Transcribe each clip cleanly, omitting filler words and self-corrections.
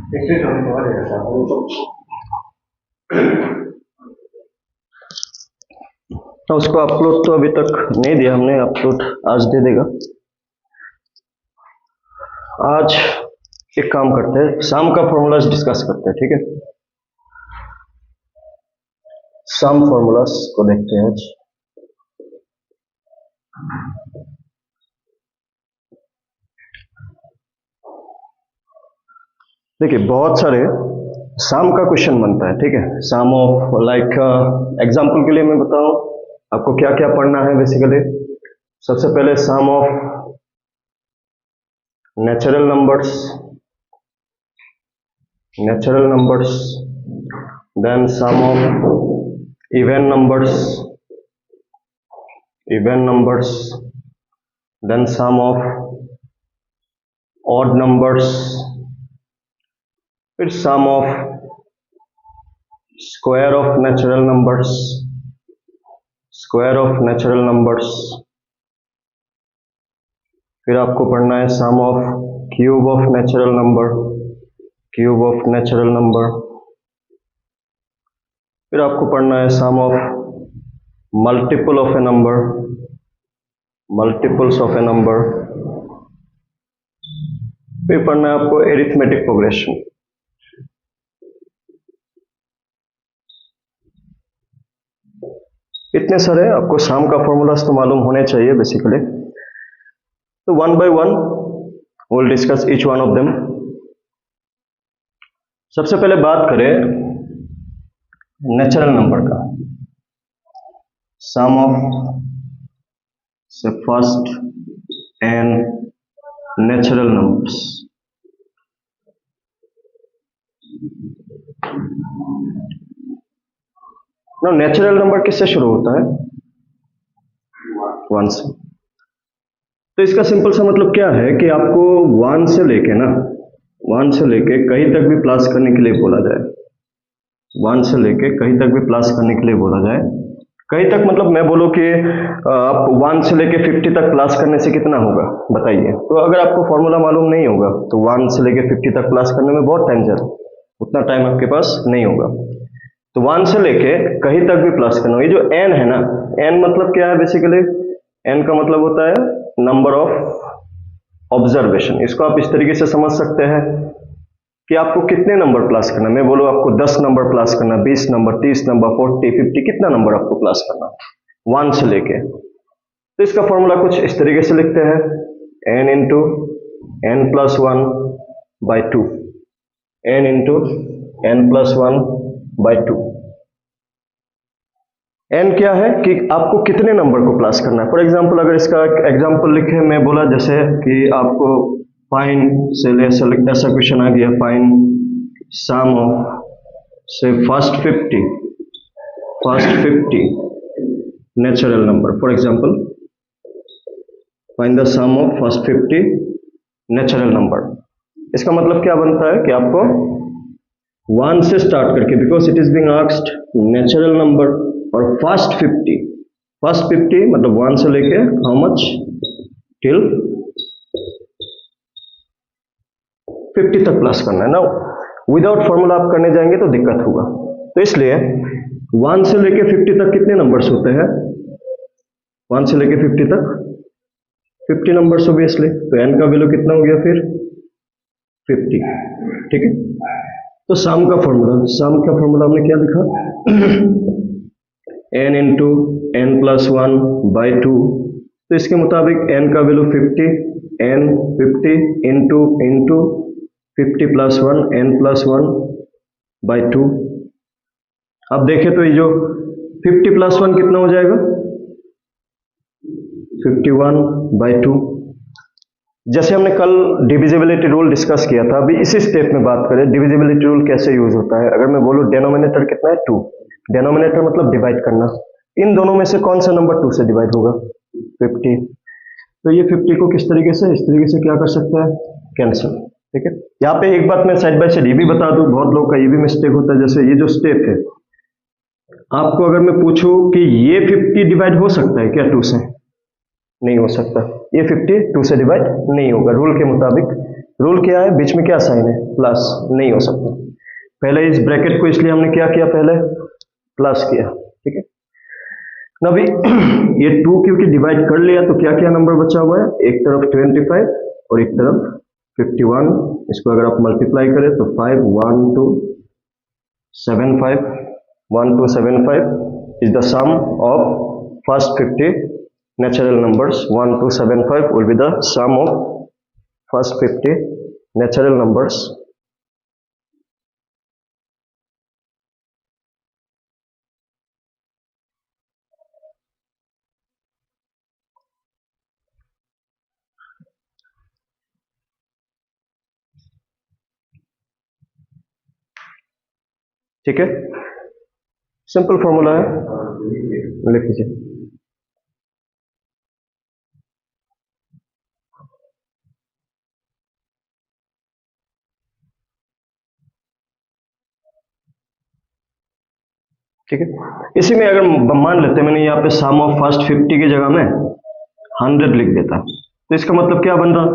तो उसको अपलोड तो अभी तक नहीं दिया हमने, अपलोड आज दे देगा। आज एक काम करते हैं, सम का फॉर्मूलाज डिस्कस करते हैं, ठीक है। सम फॉर्मूलाज को देखते हैं आज। देखिए बहुत सारे सम का क्वेश्चन बनता है, ठीक है। सम ऑफ लाइक एग्जांपल के लिए मैं बताऊं आपको क्या क्या पढ़ना है। बेसिकली सबसे पहले sum of natural numbers, then sum of even numbers, then sum of odd numbers, फिर sum of square of natural numbers, फिर आपको पढ़ना है sum of cube of natural number, फिर आपको पढ़ना है sum of multiple of a number, multiples of a number, फिर पढ़ना है आपको एरिथमेटिक प्रोग्रेशन। इतने सारे आपको सम का फॉर्मूलास तो मालूम होने चाहिए बेसिकली। तो one by one we'll discuss each one of them. सबसे पहले बात करें नेचुरल नंबर का। सम ऑफ से first n natural numbers. Natural number किससे शुरू होता है? 1 से। तो इसका सिंपल सा मतलब क्या है कि आपको 1 से लेके कहीं तक भी प्लस करने के लिए बोला जाए। 1 से लेके कहीं तक भी प्लस करने के लिए बोला जाए। कहीं तक मतलब मैं बोलूँ कि आप 1 से लेके 50 तक प्लस करने से कितना होगा बताइए। तो अगर आपको फॉर्मूला मालूम नहीं होगा तो 1 से लेके 50 तक प्लस करने में बहुत टाइम जाएगा, उतना टाइम आपके पास नहीं होगा। तो 1 से लेके कहीं तक भी प्लस करना। ये जो n है ना, n मतलब क्या है बेसिकली? n का मतलब होता है नंबर ऑफ ऑब्जर्वेशन। इसको आप इस तरीके से समझ सकते हैं कि आपको कितने नंबर प्लस करना। मैं बोलूँ आपको 10 नंबर प्लस करना, 20 नंबर, 30 नंबर, 40, 50, कितना नंबर आपको प्लस करना 1 से लेके। तो इसका फॉर्मूला कुछ इस तरीके से लिखते हैं, n into n plus 1 by 2, n into n plus 1 by 2। n क्या है कि आपको कितने नंबर को प्लस करना है। फॉर एग्जांपल अगर इसका एग्जांपल लिखे, मैं बोला जैसे कि आपको फाइंड से ऐसा क्वेश्चन आ गया, फाइंड सम ऑफ से first 50 natural number. For example find the sum of first 50 natural number. इसका मतलब क्या बनता है कि आपको 1 से स्टार्ट करके, because it is being asked natural number, और फर्स्ट 50 मतलब 1 से लेके हाउ मच टिल 50 तक प्लस करना है ना। विदाउट फॉर्मूला आप करने जाएंगे तो दिक्कत होगा। तो इसलिए 1 से लेके 50 तक कितने नंबर्स होते हैं? 1 से लेके 50 तक 50 नंबर्स ऑब्वियसली। तो n का वैल्यू कितना हो गया फिर? 50, ठीक है। तो सम का फॉर्मूला हमने क्या लिखा? n into n plus 1 by 2। तो इसके मुताबिक n का value 50, n 50 into 50 plus 1, n plus 1 by 2। अब देखें तो ये जो 50 प्लस 1 कितना हो जाएगा? 51 बाई 2। जैसे हमने कल डिविजिबिलिटी रूल डिस्कस किया था, अभी इसी स्टेप में बात करें डिविजिबिलिटी रूल कैसे यूज होता है। अगर मैं बोलूँ डिनोमिनेटर कितना है? 2। डिनोमिनेटर मतलब डिवाइड करना। इन दोनों में से कौन सा नंबर 2 से डिवाइड होगा? 50। तो ये 50 को किस तरीके से, इस तरीके से क्या कर सकते हैं? कैंसिल, ठीक है। यहाँ पे एक बात मैं साइड बाय साइड ये भी बता दूं, बहुत लोगों का ये भी मिस्टेक होता है। जैसे ये जो स्टेप है, आपको अगर मैं पूछूं कि ये 50 डिवाइड हो सकता है क्या 2 से? नहीं हो सकता। ये 50 2 से डिवाइड नहीं होगा रूल के मुताबिक। रूल क्या है, बीच में क्या साइन है, प्लस, नहीं हो सकता। पहले इस ब्रैकेट को इसलिए हमने क्या किया, पहले प्लस किया, ठीक है। अभी ये 2 क्योंकि डिवाइड कर लिया तो क्या क्या नंबर बचा हुआ है, एक तरफ 25 और एक तरफ 51। इसको अगर आप मल्टीप्लाई करें तो 5 1 2 7 5 1 2 7 5 is the sum of first 50 natural numbers. 1 2 7 5 will be the sum of first 50 natural numbers. ठीक है, सिंपल फॉर्मूला है, लिख लीजिए। ठीक है, इसी में अगर मान लेते हैं मैंने यहाँ पे सम ऑफ फर्स्ट 50 की जगह में 100 लिख देता, तो इसका मतलब क्या बन रहा,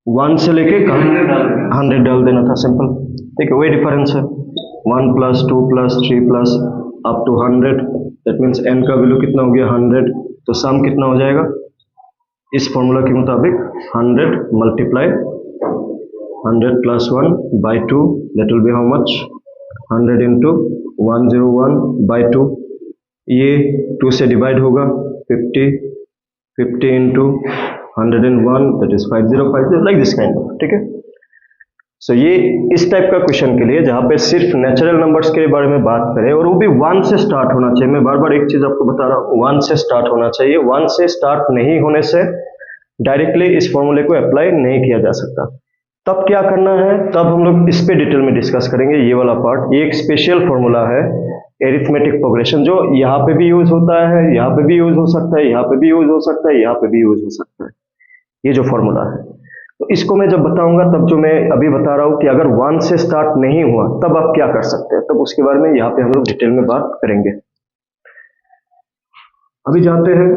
1 से लेके 100 डाल देना था, सिंपल। ठीक है, वही डिफरेंस है, 1 + 2 + 3 + up to 100, that means n का वैल्यू कितना हो गया, 100। तो सम कितना हो जाएगा, इस फॉर्मूला के मुताबिक 100 multiply 100 + 1 by 2, that will be how much, 100 into 101/2, ये 2 से डिवाइड होगा, 50 into 101, that is 5050, like this kind of, ठीक है। सो ये इस टाइप का क्वेश्चन के लिए जहां पे सिर्फ नेचुरल नंबर्स के बारे में बात करें और वो भी 1 से स्टार्ट होना चाहिए। मैं बार बार एक चीज आपको बता रहा हूँ, 1 से स्टार्ट होना चाहिए। 1 से स्टार्ट नहीं होने से डायरेक्टली इस फॉर्मूले को अप्लाई नहीं किया जा सकता। तब क्या करना है, तब हम लोग इस पे डिटेल में डिस्कस करेंगे, ये वाला पार्ट। ये एक स्पेशल फॉर्मूला है एरिथमेटिक प्रोग्रेशन, जो यहाँ पे भी यूज होता है, यहाँ पे भी यूज हो सकता है, यहाँ पे भी यूज हो सकता है, यहाँ पे भी यूज हो सकता है, ये जो फॉर्मूला है। तो इसको मैं जब बताऊंगा तब जो मैं अभी बता रहा हूं कि अगर 1 से स्टार्ट नहीं हुआ तब आप क्या कर सकते हैं, तब उसके बारे में यहाँ पे हम लोग डिटेल में बात करेंगे। अभी जाते हैं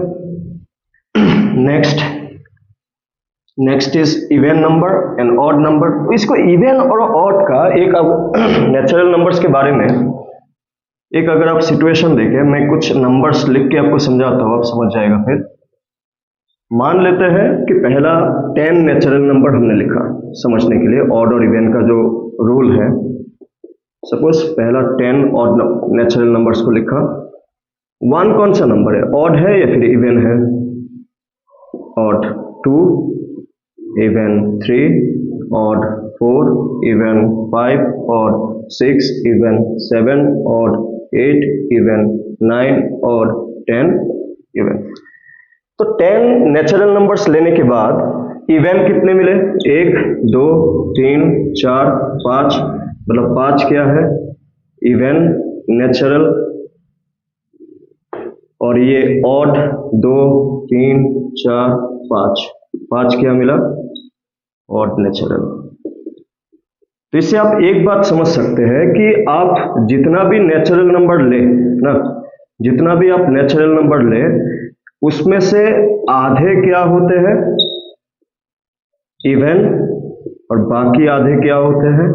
next is even number and odd number. इसको इवन और ऑड का एक नेचुरल नंबर्स के बारे में एक अगर आप सिचुएशन देखें, मैं कुछ नंबर्स लिख के आपको समझाता हूं, आप समझ जाएगा। फिर मान लेते हैं कि पहला 10 नेचुरल नंबर हमने लिखा समझने के लिए, ऑड और इवन का जो रूल है। सपोज पहला 10 ऑड नेचुरल नंबर्स को लिखा, 1 कौन सा नंबर है, ऑड है या फिर इवन है, odd. 2 even, 3 odd, 4 even, 5 odd, 6 even, 7 odd, 8 even, 9 odd, 10 even. तो 10 नेचुरल नंबर्स लेने के बाद इवन कितने मिले, 1 2 3 4 5, मतलब 5 क्या है इवन नेचुरल, और ये ऑड 2 3 4 5 क्या मिला, ऑड नेचुरल। तो इससे आप एक बात समझ सकते हैं कि आप जितना भी नेचुरल नंबर ले ना, जितना भी आप नेचुरल नंबर ले, उसमें से आधे क्या होते हैं इवन और बाकी आधे क्या होते हैं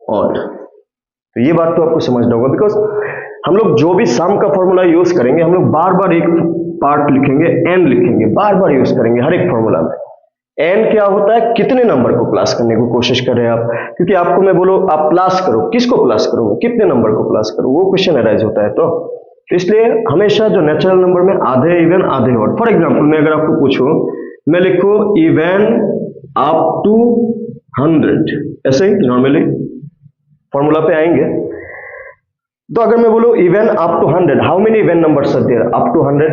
ऑड। तो ये बात तो आपको समझना होगा, बिकॉज हम लोग जो भी सम का फॉर्मूला यूज करेंगे, हम लोग बार बार एक पार्ट लिखेंगे, एन लिखेंगे, बार बार यूज करेंगे हर एक फॉर्मूला में। एन क्या होता है, कितने नंबर को प्लस करने की कोशिश कर रहे हैं आप, क्योंकि आपको मैं बोलो आप प्लस करो, किसको प्लस करो, कितने नंबर को प्लस करो, वो क्वेश्चन अराइज होता है। तो इसलिए हमेशा जो नेचुरल नंबर में आधे इवन आधे ऑड। फॉर एग्जांपल मैं अगर आपको पूछूं, मैं लिखूं इवन अप टू 100, ऐसे ही नॉर्मली फॉर्मूला पे आएंगे। तो अगर मैं बोलूं even up to 100, how many even numbers are there up to 100,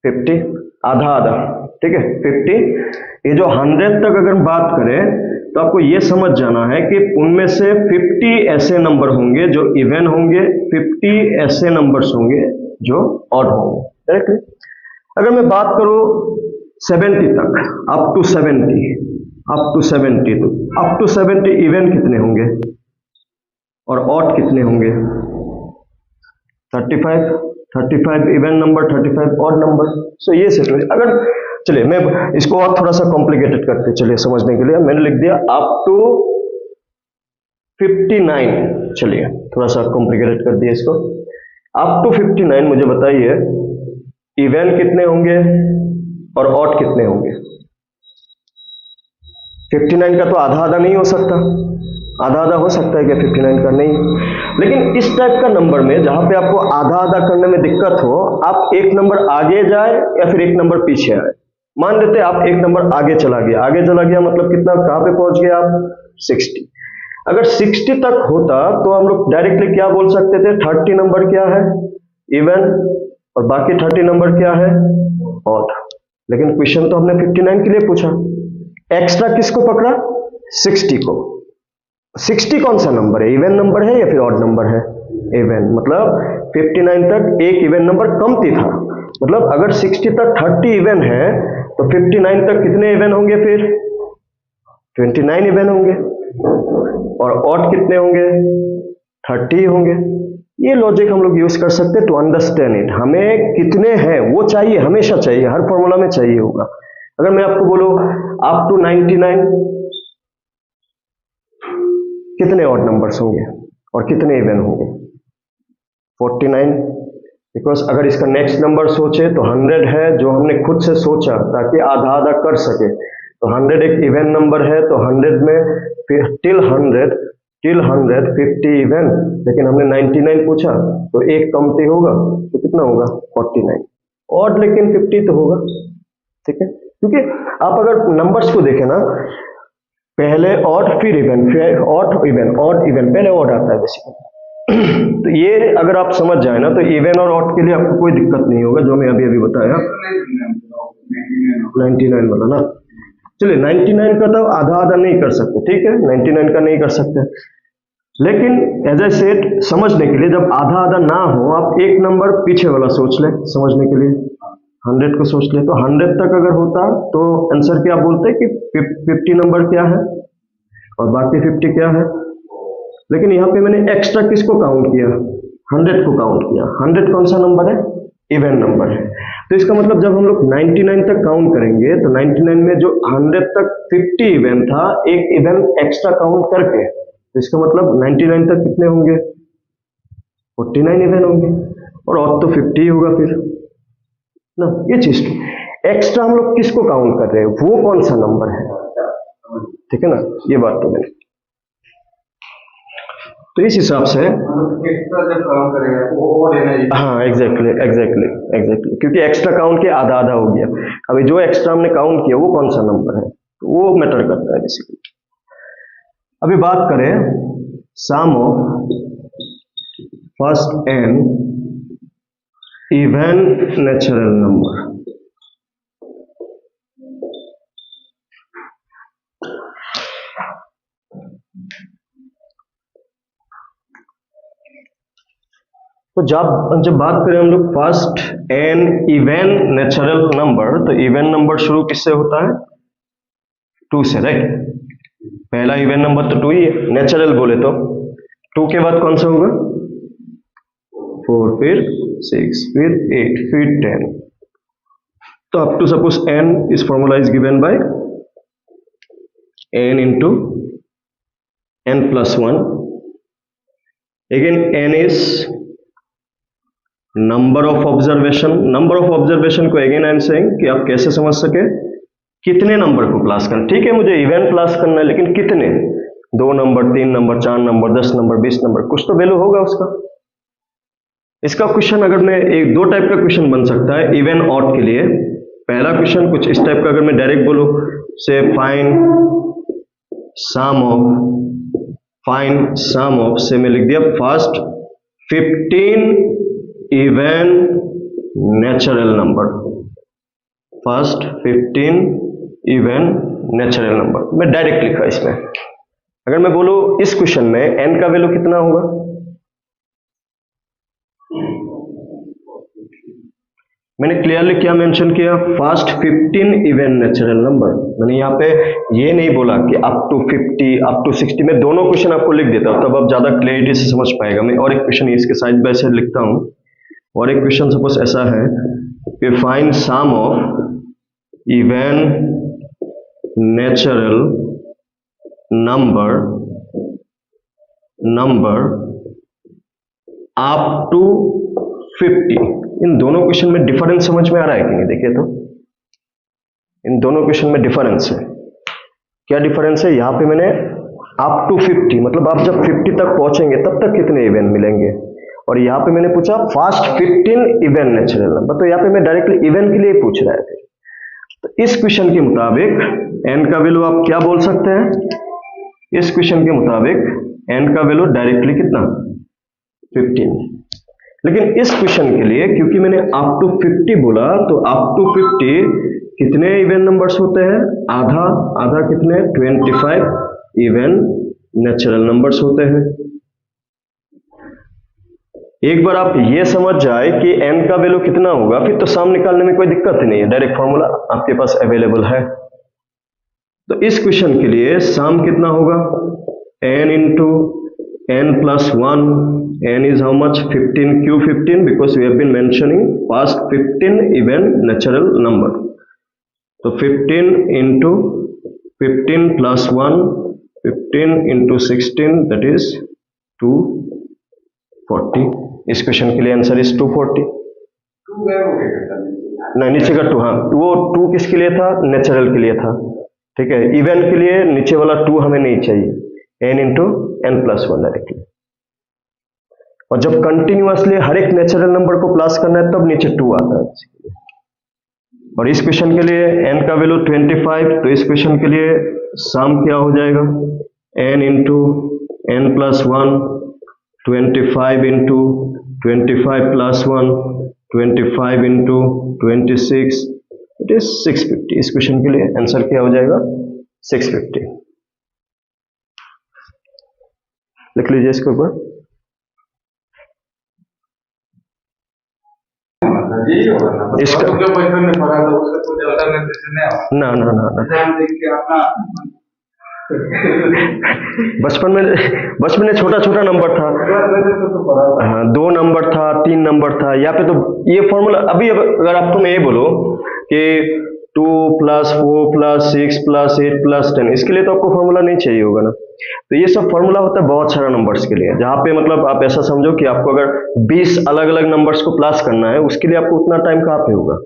50, आधा आधा, ठीक है 50। ये जो 100 तक अगर बात करें तो आपको ये समझ जाना है कि उनमें से 50 ऐसे नंबर होंगे जो इवन होंगे, 50 ऐसे नंबर्स होंगे जो ऑड होंगे, करेक्टली। अगर मैं बात करूं 70 तक, अप टू 70, तो अप टू 70 इवन कितने होंगे और ऑड कितने होंगे, 35 इवन नंबर, 35 ऑड नंबर। सो ये सिचुएशन, अगर चलिए मैं इसको और थोड़ा सा कॉम्प्लिकेटेड करते चलिए समझने के लिए मैंने लिख दिया अप टू 59। चलिए थोड़ा सा कॉम्प्लिकेटेड कर दिया इसको। अप टू 59 मुझे बताइए इवन कितने होंगे और ऑड कितने होंगे। 59 का तो आधा आधा नहीं हो सकता, आधा आधा हो सकता है क्या 59 का? नहीं। लेकिन इस टाइप का नंबर में जहां पे आपको आधा आधा करने में दिक्कत हो, आप एक नंबर आगे जाए या फिर एक नंबर पीछे आए। मान लेते हैं आप एक नंबर आगे चला गया, आगे चला गया मतलब कितना, कहां पे पहुंच गए आप? 60। अगर 60 तक होता तो हम लोग डायरेक्टली क्या बोल सकते थे, 30 नंबर क्या है? इवन, और बाकी 30 नंबर क्या है? ऑड। लेकिन क्वेश्चन तो हमने 59 के लिए पूछा, एक्स्ट्रा किसको पकड़ा? 60 को। 60 कौन सा नंबर है, इवन नंबर है या फिर ऑड नंबर है? इवन। मतलब 59 तक एक इवन नंबर कमती था, मतलब अगर 60 तक 30 इवन है तो 59 तक कितने इवन होंगे? फिर 29 इवन होंगे, और ऑड कितने होंगे? 30 होंगे। ये लॉजिक हम लोग यूज कर सकते हैं टू अंडरस्टैंड इट। हमें कितने हैं वो चाहिए, हमेशा चाहिए, हर फॉर्मूला में चाहिए होगा। अगर मैं आपको बोलूं अप टू 99 कितने ऑड नंबर्स होंगे और कितने इवन होंगे? 49। बिकॉज अगर इसका नेक्स्ट नंबर सोचे तो 100 है, जो हमने खुद से सोचा ताकि आधा आधा कर सके, तो 100 एक इवन नंबर है, तो 100 में फिर टिल 100 50 इवन, लेकिन हमने 99 पूछा तो एक कमती होगा, तो कितना होगा? 49। ऑड लेकिन 50 तो होगा, ठीक है। क्योंकि आप अगर नंबर्स को देखें ना, पहले ऑड फिर इवन, फिर ऑड इवन, ऑड इवन, पहले ऑड आता है बेसिकली। तो ये अगर आप समझ जाए ना तो इवन और ऑड के लिए आपको कोई दिक्कत नहीं होगा, जो मैं अभी अभी बताया 99 वाला ना। चलिए 99 का तो आधा आधा नहीं कर सकते, ठीक है, 99 का नहीं कर सकते, लेकिन एज ए सेट समझने के लिए जब आधा आधा ना हो, आप एक नंबर पीछे वाला सोच लें समझने के लिए, 100 को सोच ले। तो 100 तक अगर होता तो आंसर क्या बोलते कि 50 नंबर क्या है और बाकी 50 क्या है। लेकिन यहाँ पे मैंने एक्स्ट्रा किसको काउंट किया? 100 को काउंट किया। 100 कौन सा नंबर है? इवन नंबर है। तो इसका मतलब जब हम लोग 99 तक काउंट करेंगे तो 99 में जो 100 तक 50 इवन था, एक इवन एक्स्ट्रा काउंट करके, तो इसका मतलब 99 तक कितने होंगे? 49 इवन होंगे, और ऑड तो 50 होगा फिर ना। ये चीज एक्स्ट्रा हम लोग किसको काउंट कर रहे हैं, वो कौन सा नंबर है, ठीक है ना। ये बात तो मैंने, तो इस हिसाब से एक्स्ट्रा जब काउंट करेगा वो और हाँ एग्जैक्टली, क्योंकि एक्स्ट्रा काउंट के आधा आधा हो गया। अभी जो एक्स्ट्रा हमने काउंट किया वो कौन सा नंबर है, तो वो मैटर करता है बेसिकली। अभी बात करें sum of first n even natural number. तो जब बात करें हम लोग first n even natural number, तो इवन नंबर शुरू किससे होता है? 2 से, राइट। पहला इवन नंबर तो 2 ही है, नेचुरल बोले तो 2 के बाद कौन सा होगा? 4, फिर 6, फिर 8, फिर 10। तो अप टू सपोज n, इस formula is given by n into n plus 1. Again n is number of observation. Number of observation को अगेन आई एम सेइंग कि आप कैसे समझ सके, कितने नंबर को क्लास करना। ठीक है, मुझे इवन क्लास करना है, लेकिन कितने? 2 number, 3 number, 4 number, 10 number, 20 number, कुछ तो वैल्यू होगा उसका। इसका क्वेश्चन अगर मैं एक 2 टाइप का क्वेश्चन बन सकता है इवन ऑड के लिए। पहला क्वेश्चन कुछ इस टाइप का, अगर मैं डायरेक्ट बोलूं से फाइंड सम ऑफ से मैं लिख दिया first 15 even natural number, first 15 even natural number, मैं डायरेक्ट लिखा इसमें। अगर मैं बोलूं इस क्वेश्चन में n का वैल्यू कितना होगा, मैंने क्लियरली क्या मेंशन किया? First 15 even natural number. मैंने यहाँ पे ये नहीं बोला कि अप टू 50, अप टू 60, मैं दोनों क्वेश्चन आपको लिख देता हूँ, तब आप ज्यादा क्लियरिटी से समझ पाएगा। मैं और एक क्वेश्चन इसके साइड बाय साइड लिखता हूँ। और एक क्वेश्चन सपोज ऐसा है कि find sum of even natural number up to 50। इन दोनों क्वेश्चन में डिफरेंस समझ में आ रहा है कि नहीं? देखिए तो इन दोनों क्वेश्चन में डिफरेंस है। क्या डिफरेंस है? यहाँ पे मैंने अप टू 50 मतलब आप जब 50 तक पहुंचेंगे तब तक कितने इवन मिलेंगे, और यहाँ पे मैंने पूछा फर्स्ट 15 इवन नेचुरल नंबर, तो यहाँ पे मैं डायरेक्टली इवन के लिए पूछ रहा है। तो इस क्वेश्चन के मुताबिक n का वैल्यू आप क्या बोल सकते हैं? इस क्वेश्चन के मुताबिक n का वैल्यू डायरेक्टली कितना? 15। लेकिन इस क्वेश्चन के लिए क्योंकि मैंने अप टू 50 बोला, तो अप टू 50 कितने इवन नंबर्स होते हैं? आधा आधा कितने? 25 इवन नेचुरल नंबर्स होते हैं। एक बार आप ये समझ जाए कि n का वैल्यू कितना होगा, फिर तो सम निकालने में कोई दिक्कत ही नहीं है, डायरेक्ट फॉर्मूला आपके पास अवेलेबल है। तो इस क्वेश्चन के लिए सम कितना होगा? n into n plus 1, n is how much? 15, क्यों 15? because we have been mentioning past 15 even natural number। तो 15 into 15 plus 1, 15 into 16 that is 240। इस क्वेश्चन के लिए आंसर इज 240। नहीं, नीचे का 2, हाँ वो 2 किसके लिए था? नेचुरल के लिए था, ठीक है। इवन के लिए नीचे वाला 2 हमें नहीं चाहिए, n into n plus 1 directly. और जब कंटिन्यूअसली हर एक नेचुरल नंबर को प्लस करना है तब नीचे 2 आता है। और इस क्वेश्चन के लिए n का वैल्यू 25, तो इस क्वेश्चन के लिए सम क्या हो जाएगा? n into n plus 1, 25 into 25 plus 1, 25 into 26, it is 650। इस क्वेश्चन के लिए आंसर क्या हो जाएगा? 650। लिख लीजिए इसके ऊपर। इसका ना ना ना ना बचपन में छोटा छोटा नंबर था, हाँ 2 नंबर था, 3 नंबर था। यहाँ पे तो ये फॉर्मूला अभी अगर आपको मैं ये बोलो कि 2 प्लस 4 प्लस 6 प्लस 8 प्लस 10, इसके लिए तो आपको फॉर्मूला नहीं चाहिए होगा ना। तो ये सब फॉर्मूला होता है बहुत सारा नंबर्स के लिए, जहाँ पे मतलब आप ऐसा समझो कि आपको अगर 20 अलग अलग नंबर्स को प्लस करना है, उसके लिए आपको उतना टाइम कहाँ पे होगा।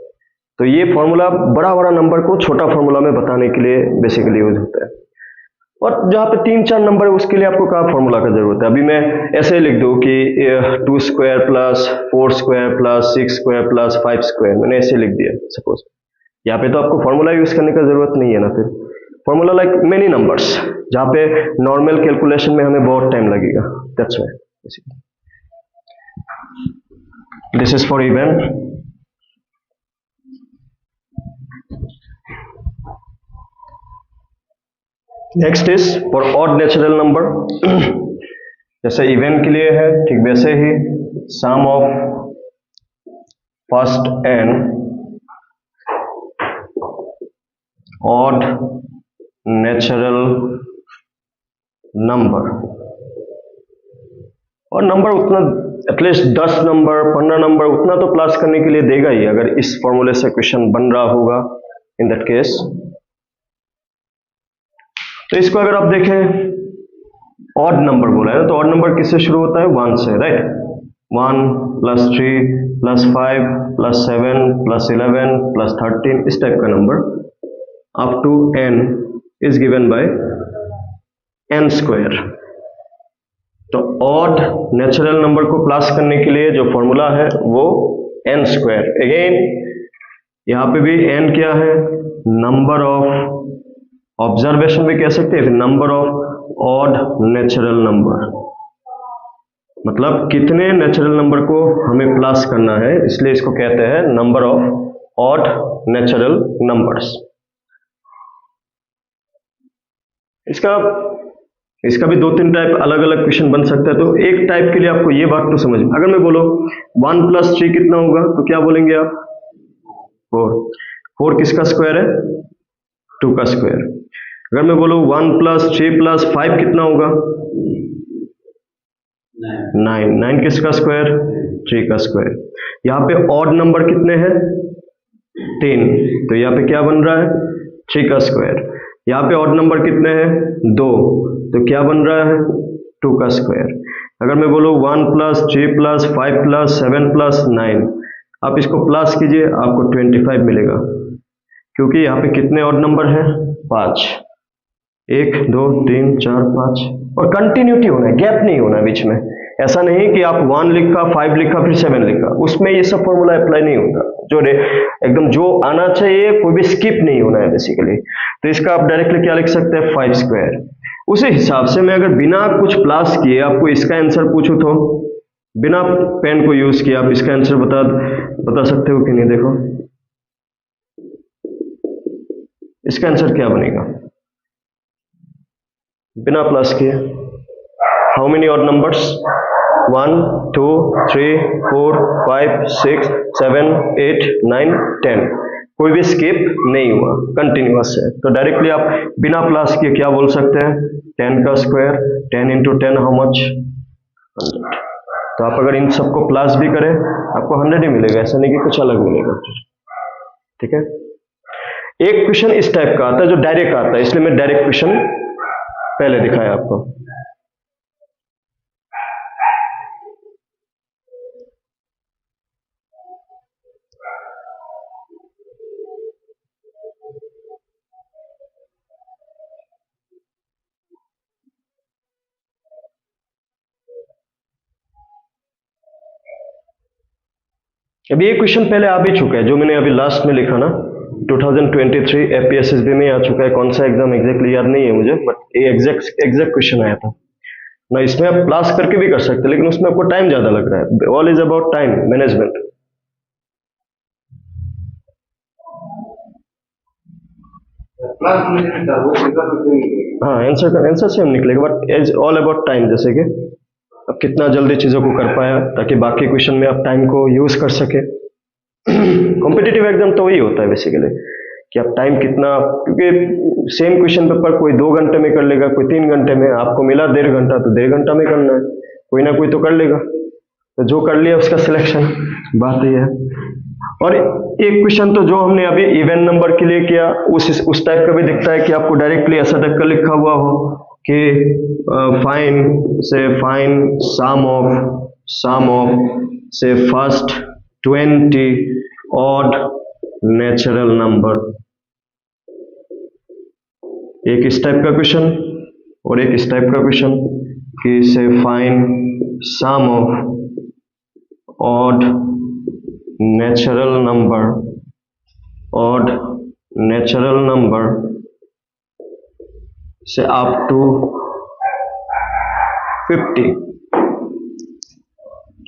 तो ये फॉर्मूला बड़ा बड़ा नंबर को छोटा फॉर्मूला में बताने के लिए बेसिकली यूज होता है। और जहाँ पे 3-4 नंबर है उसके लिए आपको कहाँ फॉर्मूला का जरूरत है। अभी मैं ऐसे लिख दूं कि 2 square plus 4 square plus 6 square plus 5 square, मैंने ऐसे लिख दिया सपोज। यहाँ पे तो आपको फॉर्मूला यूज करने का जरूरत नहीं है ना। फिर फॉर्मूला लाइक मेनी नंबर्स, जहाँ पे नॉर्मल कैलकुलेशन में हमें बहुत टाइम लगेगा, that's why this is for even. Next is for odd natural number. जैसे इवन के लिए है ठीक वैसे ही sum of first n odd natural number, और नंबर उतना एटलीस्ट 10 नंबर 15 नंबर उतना तो प्लस करने के लिए देगा ही, अगर इस फॉर्मूले से क्वेश्चन बन रहा होगा इन दैट केस। तो इसको अगर आप देखें ऑड नंबर बोला है, तो ऑड नंबर किससे शुरू होता है? 1 से, right. 1 plus 3 plus 5 plus 7 plus 11 plus 13, इस टाइप का number up to n is given by n square. तो ऑड नेचुरल नंबर को प्लस करने के लिए जो फॉर्मूला है वो n स्क्वायर। अगेन यहाँ पे भी n क्या है? नंबर ऑफ ऑब्जर्वेशन भी कह सकते हैं, number of odd natural number, मतलब कितने नेचुरल नंबर को हमें प्लस करना है, इसलिए इसको कहते हैं number of odd natural numbers. इसका भी 2-3 टाइप अलग अलग क्वेश्चन बन सकता है। तो एक टाइप के लिए आपको ये बात तो समझ, अगर मैं बोलो 1 प्लस 3 कितना होगा, तो क्या बोलेंगे आप? 4। 4 किसका स्क्वायर है? 2 का स्क्वायर। अगर मैं बोलूं 1 प्लस 3 प्लस 5 कितना होगा? 9। 9 किसका स्क्वायर? 3 का स्क्वायर। यहाँ पे ऑड नंबर कितने हैं? 3, तो यहाँ पे क्या बन रहा है 3 का स्क्वायर। यहाँ पे ऑड नंबर कितने हैं 2, तो क्या बन रहा है 2 का स्क्वायर। अगर मैं बोलूँ 1 + 3 + 5 + 7 + 9, आप इसको प्लस कीजिए आपको 25 मिलेगा, क्योंकि यहाँ पे कितने ऑड नंबर हैं 5, 1 2 3 4 5, और कंटिन्यूटी होना है, गैप नहीं होना है बीच में। ऐसा नहीं कि आप 1 लिखा 5 लिखा फिर 7 लिखा, उसमें ये सब फॉर्मूला अप्लाई नहीं होता। जो एकदम जो आना चाहिए, कोई भी स्किप नहीं होना है बेसिकली। तो इसका आप डायरेक्टली क्या लिख सकते हैं 5 स्क्वायर। उसी हिसाब से मैं अगर बिना कुछ प्लस किए आपको इसका आंसर पूछूं तो बिना पेन को यूज किए आप इसका आंसर बता सकते हो कि नहीं। देखो इसका आंसर क्या बनेगा बिना प्लस किए। हाउ मेनी ऑड नंबर्स 1 2 3 4 5 6 7 8 9 10, कोई भी स्किप नहीं हुआ, कंटिन्यूअस है। तो डायरेक्टली आप बिना प्लस किए क्या बोल सकते हैं 10 का स्क्वायर। 10 × 10 how much 100। तो आप अगर इन सबको प्लस भी करें आपको 100 ही मिलेगा, ऐसा नहीं कि कुछ अलग मिलेगा। ठीक है, एक क्वेश्चन इस टाइप का आता है जो डायरेक्ट आता है, इसलिए मैं डायरेक्ट क्वेश्चन पहले दिखाया आपको। अभी ये क्वेश्चन पहले आ भी चुका है, जो मैंने अभी लास्ट में लिखा ना 2023 एपीएसएसबी में आ चुका है। कौन सा एग्जाम एग्जैक्टली याद नहीं है मुझे, बट ये एग्जैक्ट क्वेश्चन आया था ना। इसमें आप प्लस करके भी कर सकते हैं, लेकिन उसमें आपको टाइम ज्यादा लग रहा है। All is about time management. हाँ, आंसर सेम निकलेगा, but is all about time. जैसे कि अब कितना जल्दी चीजों को कर पाया, ताकि बाकी क्वेश्चन में आप टाइम को यूज कर सके। कॉम्पिटिटिव एग्जाम तो वही होता है बेसिकली कि आप टाइम कितना, क्योंकि सेम क्वेश्चन पेपर कोई 2 घंटे में कर लेगा, कोई 3 घंटे में। आपको मिला 1.5 घंटा, तो 1.5 घंटा में करना है, कोई ना कोई तो कर लेगा। तो जो कर लिया उसका सिलेक्शन, बात ये है। और एक क्वेश्चन तो जो हमने अभी इवन नंबर के लिए किया, उस टाइप का भी दिखता है कि आपको डायरेक्टली ऐसा टाइप का लिखा हुआ हो कि फाइंड सम ऑफ से फर्स्ट 20 ऑड नेचुरल नंबर। एक इस टाइप का क्वेश्चन और एक इस टाइप का क्वेश्चन कि से find sum of odd natural number से up to 50,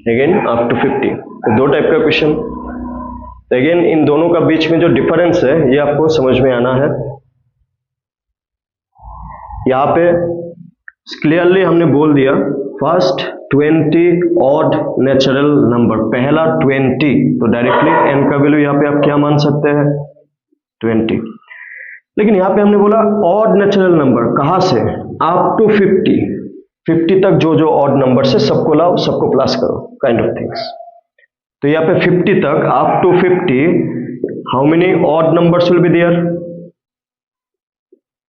again up to 50। तो 2 टाइप का क्वेश्चन। अगेन इन दोनों का बीच में जो डिफरेंस है ये आपको समझ में आना है। यहाँ पे क्लियरली हमने बोल दिया फर्स्ट 20 ऑड नेचुरल नंबर, पहला 20, तो डायरेक्टली n का वैल्यू यहाँ पे आप क्या मान सकते हैं 20। लेकिन यहाँ पे हमने बोला ऑड नेचुरल नंबर, कहाँ से अप टू 50 तक जो ऑड नंबर से सबको लाओ, सबको प्लस करो, काइंड ऑफ थिंग्स। तो यहाँ पे 50 तक up to 50 how many odd numbers will be there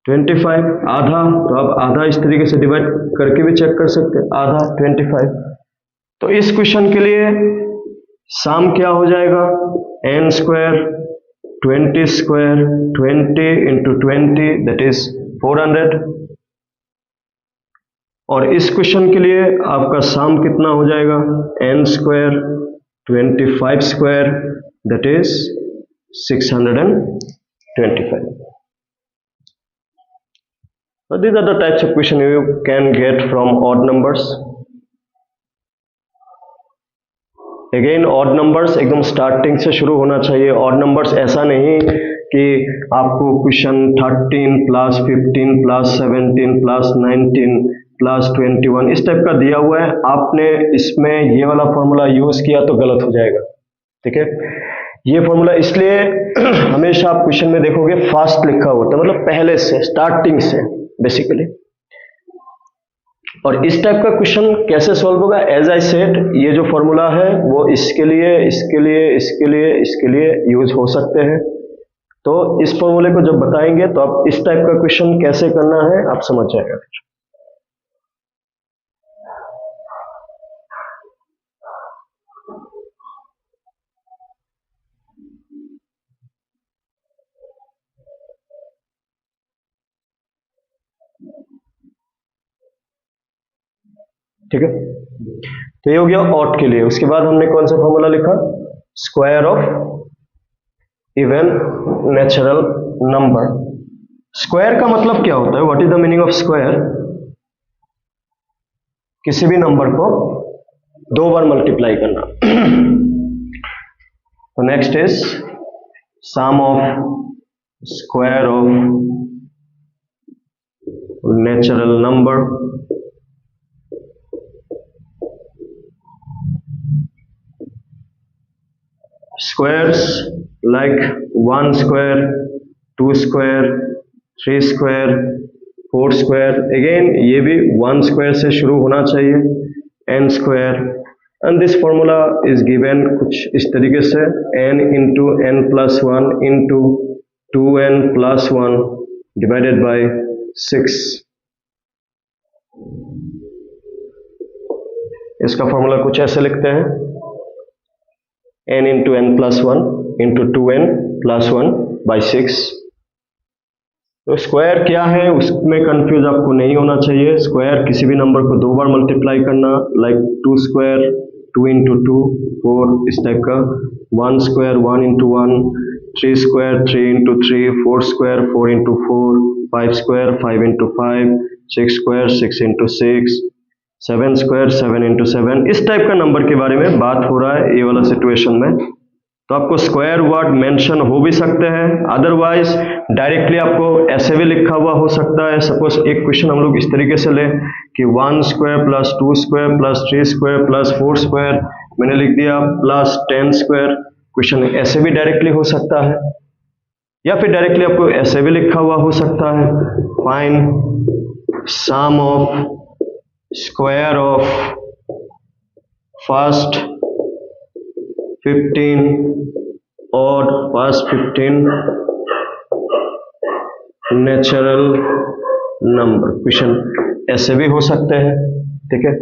25, आधा। तो आप आधा इस तरीके से डिवाइड करके भी चेक कर सकते हैं, आधा 25। तो इस क्वेश्चन के लिए सम क्या हो जाएगा n square 20 square 20 × 20 that is 400। और इस क्वेश्चन के लिए आपका सम कितना हो जाएगा n square 25 square that is 625। So these are the types of question you can get from odd numbers. Again odd numbers एकदम स्टार्टिंग से शुरू होना चाहिए। odd numbers ऐसा नहीं कि आपको क्वेश्चन 13 + 15 + 17 + 19 + 21 इस टाइप का दिया हुआ है, आपने इसमें ये वाला फॉर्मूला यूज किया तो गलत हो जाएगा। ठीक है, ये फॉर्मूला इसलिए हमेशा आप क्वेश्चन में देखोगे फास्ट लिखा होता है, मतलब पहले से स्टार्टिंग से बेसिकली। और इस टाइप का क्वेश्चन कैसे सॉल्व होगा, एज आई सेड ये जो फॉर्मूला है वो इसके लिए यूज हो सकते हैं। तो इस फॉर्मूले को जब बताएंगे तो आप इस टाइप का क्वेश्चन कैसे करना है आप समझ जाएगा। ठीक है, तो ये हो गया ऑड के लिए। उसके बाद हमने कौन सा फॉर्मूला लिखा, square of even natural number. Square का मतलब क्या होता है, what is the meaning of square, किसी भी नंबर को दो बार मल्टीप्लाई करना। तो next is sum of square of natural number. Squares like 1 square, 2 square, 3 square, 4 square, again ये भी 1 square से शुरू होना चाहिए, n square, and this formula is given कुछ इस तरीके से, n into n plus 1 into 2n plus 1 divided by 6। इसका फॉर्मूला कुछ ऐसे लिखते हैं, n into n plus 1 into 2n plus 1 by 6। तो स्क्वायर क्या है उसमें कंफ्यूज आपको नहीं होना चाहिए। स्क्वायर किसी भी नंबर को दो बार मल्टीप्लाई करना, लाइक 2 स्क्वायर 2 into 2 4 इस टाइप का, 1 square 1 into 1, 3 square 3 into 3, 4 square 4 into 4, 5 square 5 into 5, 6 square 6 into 6, 7 square 7 into 7। इस टाइप का नंबर के बारे में बात हो रहा है ये वाला सिचुएशन में। तो आपको स्क्वायर वर्ड मेंशन हो भी सकते हैं, अदरवाइज डायरेक्टली आपको ऐसे भी लिखा हुआ हो सकता है। सपोज एक क्वेश्चन हम लोग इस तरीके से लें कि 1 square plus 2 square plus 3 square plus 4 square, मैंने लिख दिया प्लस 10 स्क्वायर। क्वेश्चन ऐसे भी डायरेक्टली हो सकता है, या फिर डायरेक्टली आपको ऐसे भी लिखा हुआ हो सकता है, find sum of square of first 15 और फर्स्ट 15 नेचुरल नंबर। क्वेश्चन ऐसे भी हो सकते हैं, ठीक है।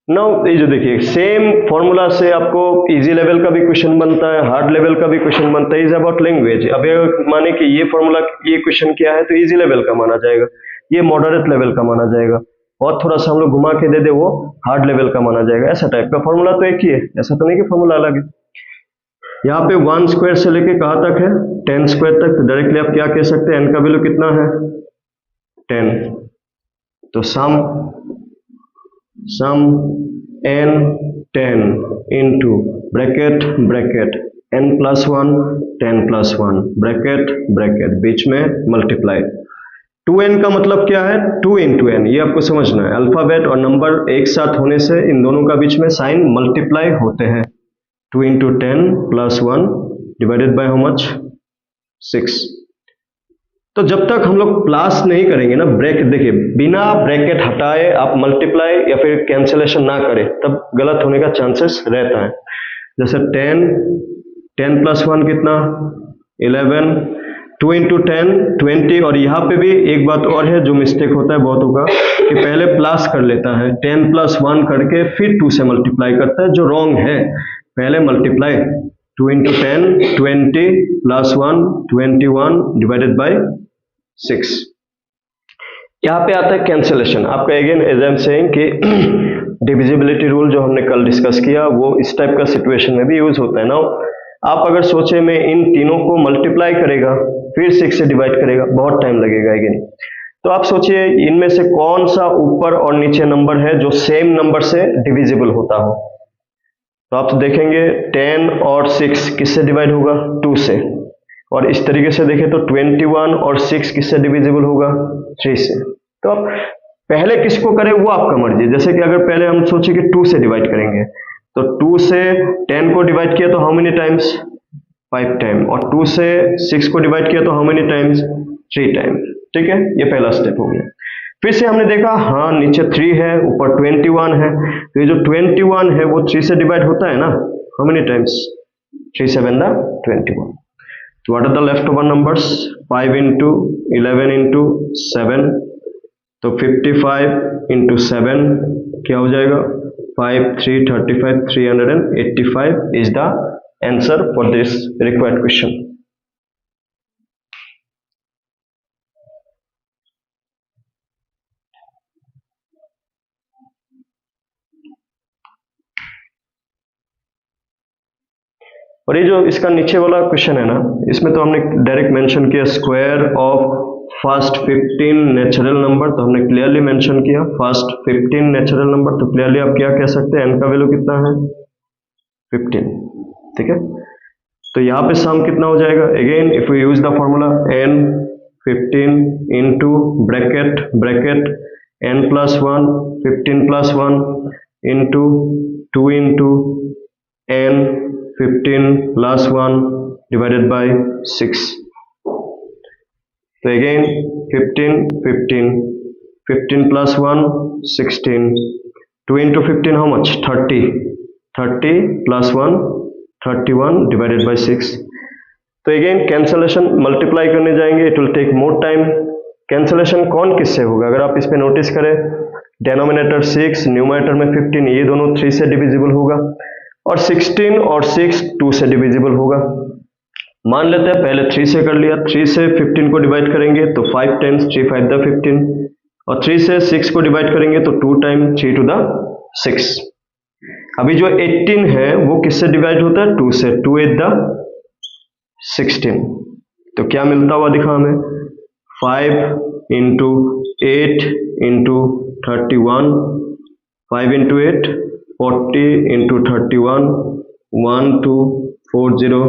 नाउ ये जो देखिए सेम फॉर्मूला से आपको इजी लेवल का भी क्वेश्चन बनता है, हार्ड लेवल का भी क्वेश्चन बनता है। Is about language. अब माने कि ये फॉर्मूला ये क्वेश्चन क्या है तो इजी लेवल का माना जाएगा, ये मॉडरेट लेवल का माना जाएगा, और थोड़ा सा हम लोग घुमा के दे दे वो हार्ड लेवल का माना जाएगा। ऐसा टाइप का फॉर्मूला तो एक ही है, ऐसा तो नहीं कि फॉर्मूला अलग है। यहाँ पे 1 स्क्वायर से लेके कहाँ तक है, 10 स्क्वायर तक। तो डायरेक्टली आप क्या कह सकते हैं, n का वैल्यू कितना है 10। तो sum n 10 into bracket bracket n plus 1 10 plus 1 bracket bracket बीच में मल्टीप्लाई। 2n का मतलब क्या है, 2 इंटू n, ये आपको समझना है। अल्फाबेट और नंबर एक साथ होने से इन दोनों का बीच में साइन मल्टीप्लाई होते हैं। 2 into 10 plus 1 divided by how much 6। तो जब तक हम लोग प्लस नहीं करेंगे ना, ब्रैकेट देखिए बिना ब्रैकेट हटाए आप मल्टीप्लाई या फिर कैंसिलेशन ना करें तब गलत होने का चांसेस रहता है। जैसे 10 प्लस 1 कितना 11, 2 इंटू 10 20। और यहाँ पे भी एक बात और है जो मिस्टेक होता है बहुतों का, कि पहले प्लस कर लेता है, 10 प्लस 1 करके फिर 2 से मल्टीप्लाई करता है, जो रॉन्ग है। पहले multiply 2 into 10 20 plus 1 21 divided by 6। यहाँ पे आता है कैंसिलेशन। आपका again as I am saying कि डिविजिबिलिटी रूल जो हमने कल डिस्कस किया वो इस टाइप का सिचुएशन में भी यूज होता है। ना आप अगर सोचे में इन तीनों को मल्टीप्लाई करेगा फिर 6 से डिवाइड करेगा, बहुत टाइम लगेगा अगेन। तो आप सोचिए इनमें से कौन सा ऊपर और नीचे नंबर है जो सेम नंबर से डिविजिबल होता हो। तो आप तो देखेंगे 10 और 6 किससे डिवाइड होगा 2 से, और इस तरीके से देखें तो 21 और 6 किससे डिविजिबल होगा 3 से। तो आप पहले किसको करें वो आपका मर्जी है। जैसे कि अगर पहले हम सोचे कि 2 से डिवाइड करेंगे तो 2 से 10 को डिवाइड किया तो हाउ मेनी टाइम्स 5 टाइम, और 2 से 6 को डिवाइड किया तो हाउ मेनी टाइम्स 3 टाइम। ठीक है, ये पहला स्टेप हो गया। फिर से हमने देखा हाँ नीचे 3 है ऊपर 21 है, तो ये जो 21 है वो 3 से डिवाइड होता है ना, how many times 3 7 21। What are the left over numbers? 5 into 11 into 7, तो 55 इंटू 7 क्या हो जाएगा? 5 3 35 385 is the answer for this required question. और ये जो इसका नीचे वाला क्वेश्चन है ना, इसमें तो हमने डायरेक्ट मेंशन किया square of first 15 natural number, तो हमने क्लियरली मेंशन किया फर्स्ट 15 नेचुरल नंबर, तो क्लियरली आप क्या कह सकते हैं? n का वैल्यू कितना है? 15, ठीक है। तो यहाँ पे सम कितना हो जाएगा? Again if you use the formula n 15 into bracket n plus 1 15 plus 1 into 2 into n 15 plus 1 divided by 6. So again 15 plus 1 16, 2 into 15 how much? 30 plus 1 31 divided by 6. तो अगेन कैंसलेशन मल्टीप्लाई करने जाएंगे, it will take more time. Cancellation कौन किससे होगा? अगर आप इस पे नोटिस करें, डेनोमिनेटर 6, न्यूमरेटर में 15, ये दोनों 3 से डिविजिबल होगा, और 16 और 6 2 से डिविजिबल होगा। मान लेते हैं पहले 3 से कर लिया, 3 से 15 को डिवाइड करेंगे तो 5 टाइम्स 3 5 द 15, और 3 से 6 को डिवाइड करेंगे तो 2 टाइम्स 3 टू द 6। अभी जो 18 है वो किससे डिवाइड होता है? 2 से, 2 8 द 16। तो क्या मिलता हुआ दिखा हमें? 5 into 8 into 31, 5 into 8 40 into 31 1240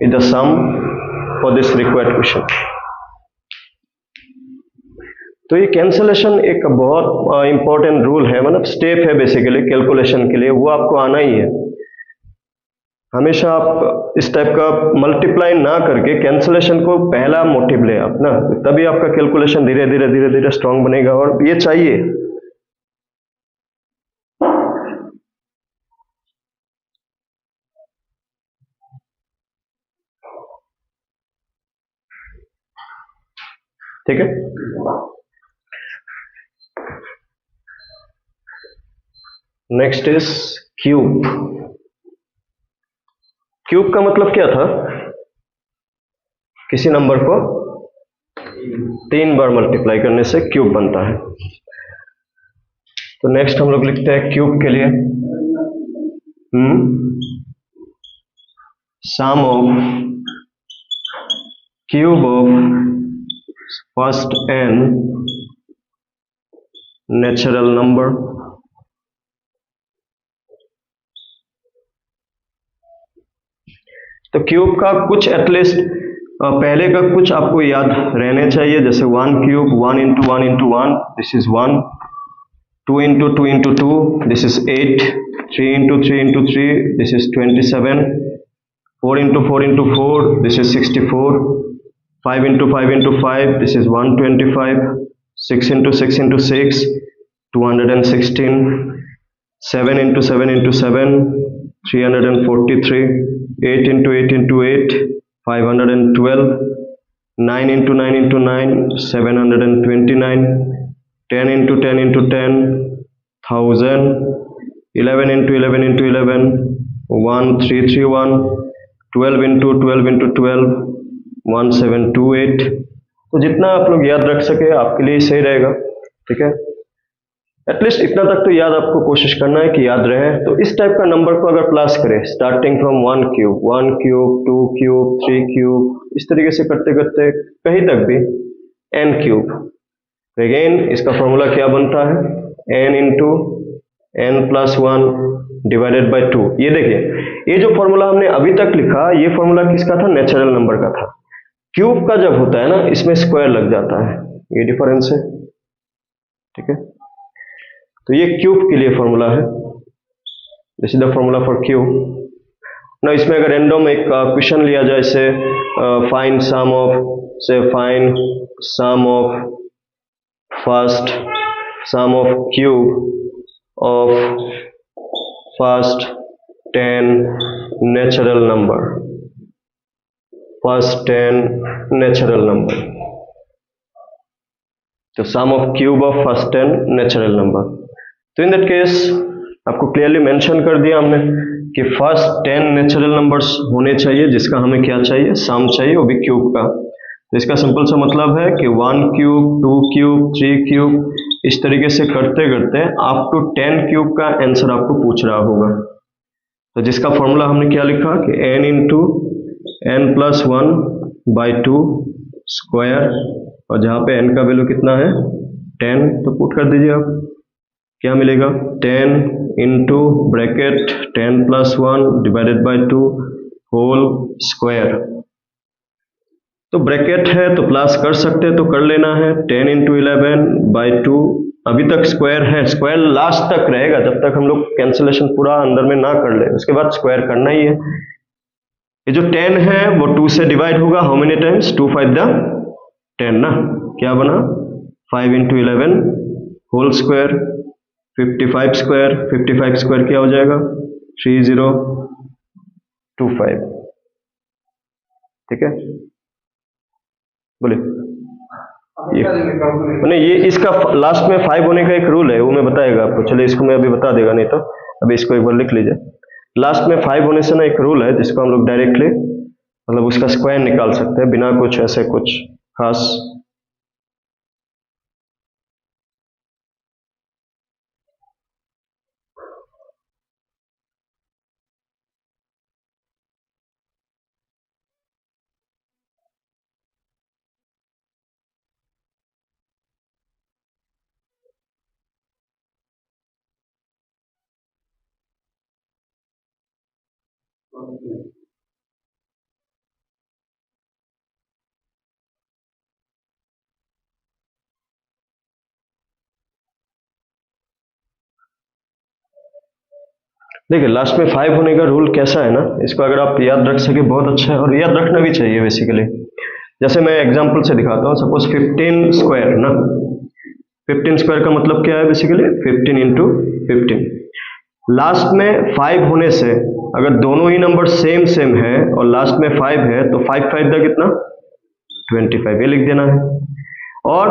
is the sum for this required question। तो ये कैंसलेशन एक बहुत इंपॉर्टेंट रूल है, मतलब स्टेप है बेसिकली कैलकुलेशन के लिए, वो आपको आना ही है। हमेशा आप इस टाइप का मल्टीप्लाई ना करके कैंसलेशन को पहला मोटिव ले आप ना, तभी आपका कैलकुलेशन धीरे धीरे स्ट्रांग बनेगा, और ये चाहिए। ठीक है। Next is cube. क्यूब का मतलब क्या था? किसी नंबर को 3 बार मल्टीप्लाई करने से क्यूब बनता है। तो नेक्स्ट हम लोग लिखते हैं क्यूब के लिए sum of cube of first n natural number तो क्यूब का कुछ एटलीस्ट पहले का कुछ आपको याद रहने चाहिए, जैसे 1 cube 1 into 1 into 1 this is 1, 2 into 2 into 2 this is 8, 3 into 3 into 3 this is 27, 4 into 4 into 4 this is 64, 5 into 5 into 5 this is 125, 6 into 6 into 6 216, 7 into 7 into 7 343, 8 into 8 into 8 512, 9 into 9 into 9 729, 10 into 10 into 10 1000, 11 into 11 into 11 1331, 12 into 12 into 12 1728। तो जितना आप लोग याद रख सके आपके लिए सही रहेगा, ठीक है। एटलीस्ट इतना तक तो याद आपको कोशिश करना है कि याद रहे। तो इस टाइप का नंबर को अगर प्लस करें starting from 1 cube 2 cube 3 cube, इस तरीके से करते करते कहीं तक भी n क्यूब, अगेन इसका फॉर्मूला क्या बनता है? n into n plus 1 divided by 2। ये देखिए, ये जो फॉर्मूला हमने अभी तक लिखा, ये फॉर्मूला किसका था? नेचुरल नंबर का था। क्यूब का जब होता है ना, इसमें स्क्वायर लग जाता है, ये डिफरेंस है, ठीक है। तो ये क्यूब के लिए फॉर्मूला है, this is the formula for cube. ना इसमें अगर रैंडम एक क्वेश्चन लिया जाए, से find sum of first sum of cube of first 10 natural number, first 10 natural number. तो sum of cube of first 10 natural number. तो इन दैट केस आपको क्लियरली मेंशन कर दिया हमने कि फर्स्ट 10 नेचुरल नंबर्स होने चाहिए, जिसका हमें क्या चाहिए, सम चाहिए, वो भी क्यूब का। तो इसका सिंपल सा मतलब है कि 1 क्यूब, 2 क्यूब, 3 क्यूब, इस तरीके से करते करते अप टू 10 क्यूब का आंसर आपको पूछ रहा होगा। तो जिसका फॉर्मूला हमने क्या लिखा कि n into n plus 1 by 2 square, और जहाँ पे n का वैल्यू कितना है 10, तो पुट कर दीजिए आप, क्या मिलेगा 10 into bracket 10 plus 1 divided by 2 whole square. तो ब्रैकेट है तो प्लस कर सकते हैं तो कर लेना है, 10 इंटू 11 बाई 2, अभी तक स्क्वायर है, स्क्वायर लास्ट तक रहेगा जब तक हम लोग कैंसिलेशन पूरा अंदर में ना कर ले, उसके बाद स्क्वायर करना ही है। ये जो 10 है वो 2 से डिवाइड होगा, हाउ मेनी टाइम्स, 2 5 द 10 ना, क्या बना 5 into 11 whole square, 55 square, 55 square क्या हो जाएगा 3025, ठीक है, बोलिए। नहीं, ये इसका लास्ट में 5 होने का एक रूल है, वो मैं बताएगा आपको, चलिए इसको मैं अभी बता देगा, नहीं तो अभी इसको एक बार लिख लीजिए। लास्ट में 5 होने से ना एक रूल है जिसको हम लोग डायरेक्टली मतलब उसका स्क्वायर निकाल सकते हैं बिना कुछ ऐसे कुछ खास। देखिए लास्ट में 5 होने का रूल कैसा है ना, इसको अगर आप याद रख सके बहुत अच्छा है, और याद रखना भी चाहिए बेसिकली। जैसे मैं एग्जांपल से दिखाता हूँ, सपोज 15 स्क्वायर ना, 15 स्क्वायर का मतलब क्या है बेसिकली 15 इंटू 15। लास्ट में 5 होने से अगर दोनों ही नंबर सेम सेम है और लास्ट में 5 है तो 5 5 दा कितना 25, ये लिख देना है। और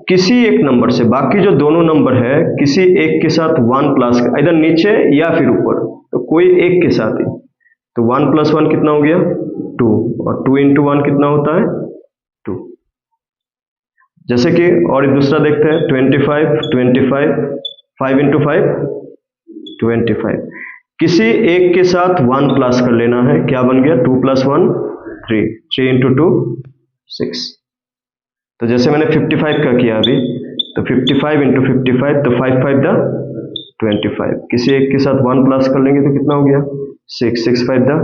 किसी एक नंबर से बाकी जो दोनों नंबर है किसी एक के साथ 1 प्लस, इधर नीचे या फिर ऊपर, तो कोई एक के साथ ही, तो 1 प्लस 1 कितना हो गया 2, और 2 इंटू 1 कितना होता है 2। जैसे कि और एक दूसरा देखते हैं 25 25, 5 इंटू 5 25, किसी एक के साथ 1 प्लस कर लेना है, क्या बन गया 2 प्लस 1 3, 3 इंटू 2 6। तो जैसे मैंने 55 का किया अभी, तो 55 इंटू 55, तो 5 5 दा 25, किसी एक के साथ 1 प्लस कर लेंगे तो कितना हो गया 6 6 5 दा,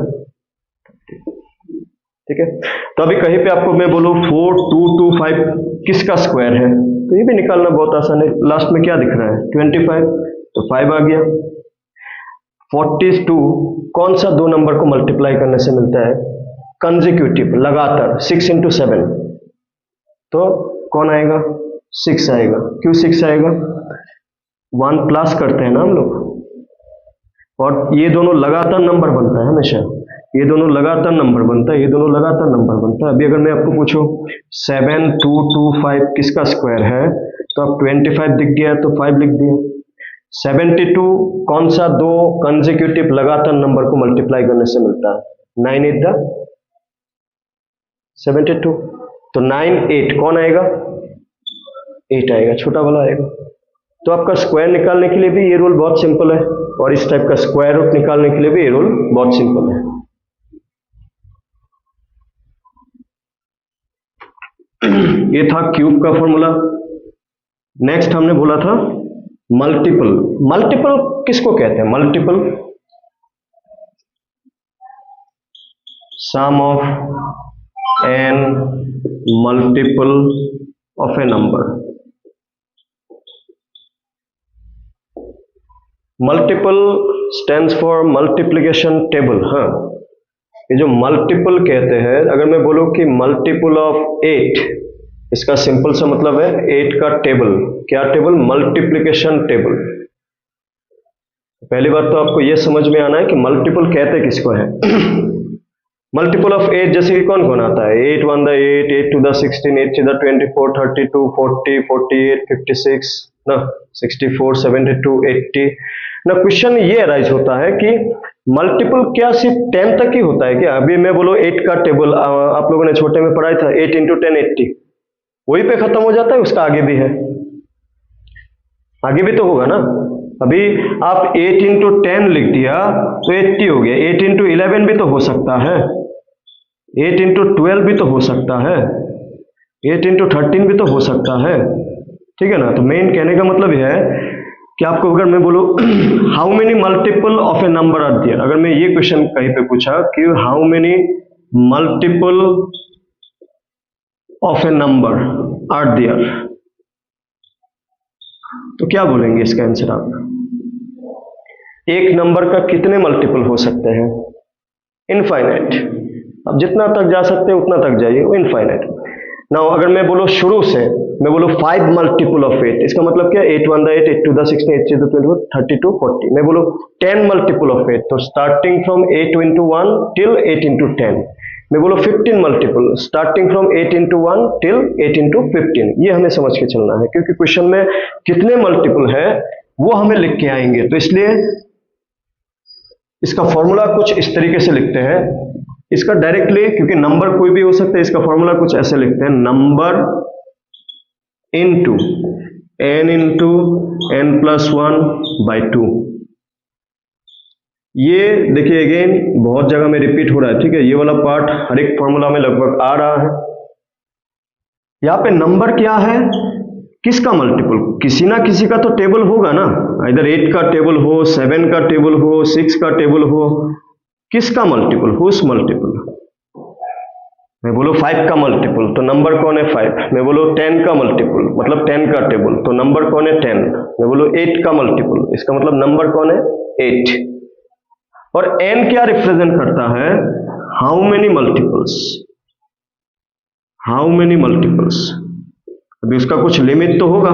ठीक है। तो अभी कहीं पे आपको मैं बोलूं 4 2 2 5 किसका स्क्वायर है, तो ये भी निकालना बहुत आसान है। लास्ट में क्या दिख रहा है 25, तो 5 आ गया। 42 कौन सा दो नंबर को मल्टीप्लाई करने से मिलता है, कंसेक्यूटिव लगातार, 6 इंटू 7, तो कौन आएगा 6 आएगा। क्यों 6 आएगा, 1 प्लस करते हैं ना हम लोग, और ये दोनों लगातार नंबर बनता है हमेशा, ये दोनों लगातार नंबर बनता है, ये दोनों लगातार नंबर बनता है। अभी अगर मैं आपको पूछूं 7 2 2 5 किसका स्क्वायर है, तो अब 25 दिख गया तो 5 लिख दिया। 72 कौन सा दो कंसेक्यूटिव लगातार नंबर को मल्टीप्लाई करने से मिलता है, 9 8 दा 72, तो 9 8 कौन आएगा 8 आएगा, छोटा वाला आएगा। तो आपका स्क्वायर निकालने के लिए भी ये रूल बहुत सिंपल है, और इस टाइप का स्क्वायर रूट निकालने के लिए भी ये रूल बहुत सिंपल है। ये था क्यूब का फॉर्मूला। नेक्स्ट हमने बोला था मल्टीपल। मल्टीपल किसको कहते हैं, multiple sum of an multiple of a number. Multiple stands for multiplication table. हाँ, ये जो मल्टीपल कहते हैं, अगर मैं बोलूं कि मल्टीपल ऑफ 8, इसका सिंपल सा मतलब है 8 का टेबल। क्या टेबल, मल्टीप्लिकेशन टेबल। पहली बात तो आपको यह समझ में आना है कि मल्टीपल कहते किसको है। मल्टीपल ऑफ 8 जैसे कि कौन कौन आता है, 8 1 द 8, 8 2 द 16, 8 3 द 24, 32, 40, 48, 56 ना, 64, 72, 80 ना। क्वेश्चन ये अराइज होता है कि मल्टीपल क्या सिर्फ 10 तक ही होता है क्या? अभी मैं बोलो 8 का टेबल आप लोगों ने छोटे में पढ़ाया था, 8 इंटू 10 80, वही पे खत्म हो जाता है? उसका आगे भी है, आगे भी तो होगा ना। अभी आप 8 इंटू 10 लिख दिया तो 80 हो गया, 8 इंटू 11 भी तो हो सकता है, 8 इंटू 12 भी तो हो सकता है, 8 इंटू 13 भी तो हो सकता है, ठीक है ना। तो मेन कहने का मतलब यह है कि आपको अगर मैं बोलूं how many multiple of a number are there, अगर मैं ये क्वेश्चन कहीं पे पूछा कि how many multiple of a number are there, तो क्या बोलेंगे इसका आंसर आप? एक नंबर का कितने मल्टीपल हो सकते हैं? इनफाइनाइट। अब जितना तक जा सकते हैं उतना तक जाइए, वो इनफाइनाइट। नाउ अगर मैं बोलो शुरू से, मैं बोलो 5 मल्टीपल ऑफ 8, इसका मतलब क्या? 8 1 द 8, 8 2 द 16, 8 3 द 24, 32, 40। मैं बोलो 10 मल्टीपल ऑफ 8, तो starting from 8 into 1 till 8 into 10। मैं बोलो 15 multiple, starting from 8 into 1 till 8 into 15। ये हमें समझ के चलना है, क्योंकि क्वेश्चन में कितने मल्टीपल है वो हमें लिख के आएंगे। तो इसलिए इसका फॉर्मूला कुछ इस तरीके से लिखते हैं, इसका डायरेक्टली, क्योंकि नंबर कोई भी हो सकता है, इसका फॉर्मूला कुछ ऐसे लिखते हैं, number into n into n plus 1 by 2। ये देखिए अगेन बहुत जगह में रिपीट हो रहा है, ठीक है। ये वाला पार्ट हर एक फॉर्मूला में लगभग आ रहा है। यहाँ पे नंबर क्या है, किसका मल्टीपल? किसी ना किसी का तो टेबल होगा ना, इधर 8 का टेबल हो, 7 का टेबल हो, 6 का टेबल हो, किसका मल्टीपल? Whose multiple? मैं बोलो 5 का मल्टीपल, तो नंबर कौन है? 5। मैं बोलो 10 का मल्टीपल, मतलब 10 का टेबल, तो नंबर कौन है? 10। मैं बोलो 8 का मल्टीपल, इसका मतलब नंबर कौन है? 8। और n क्या रिप्रेजेंट करता है? How many multiples, how many multiples. अभी उसका कुछ लिमिट तो होगा।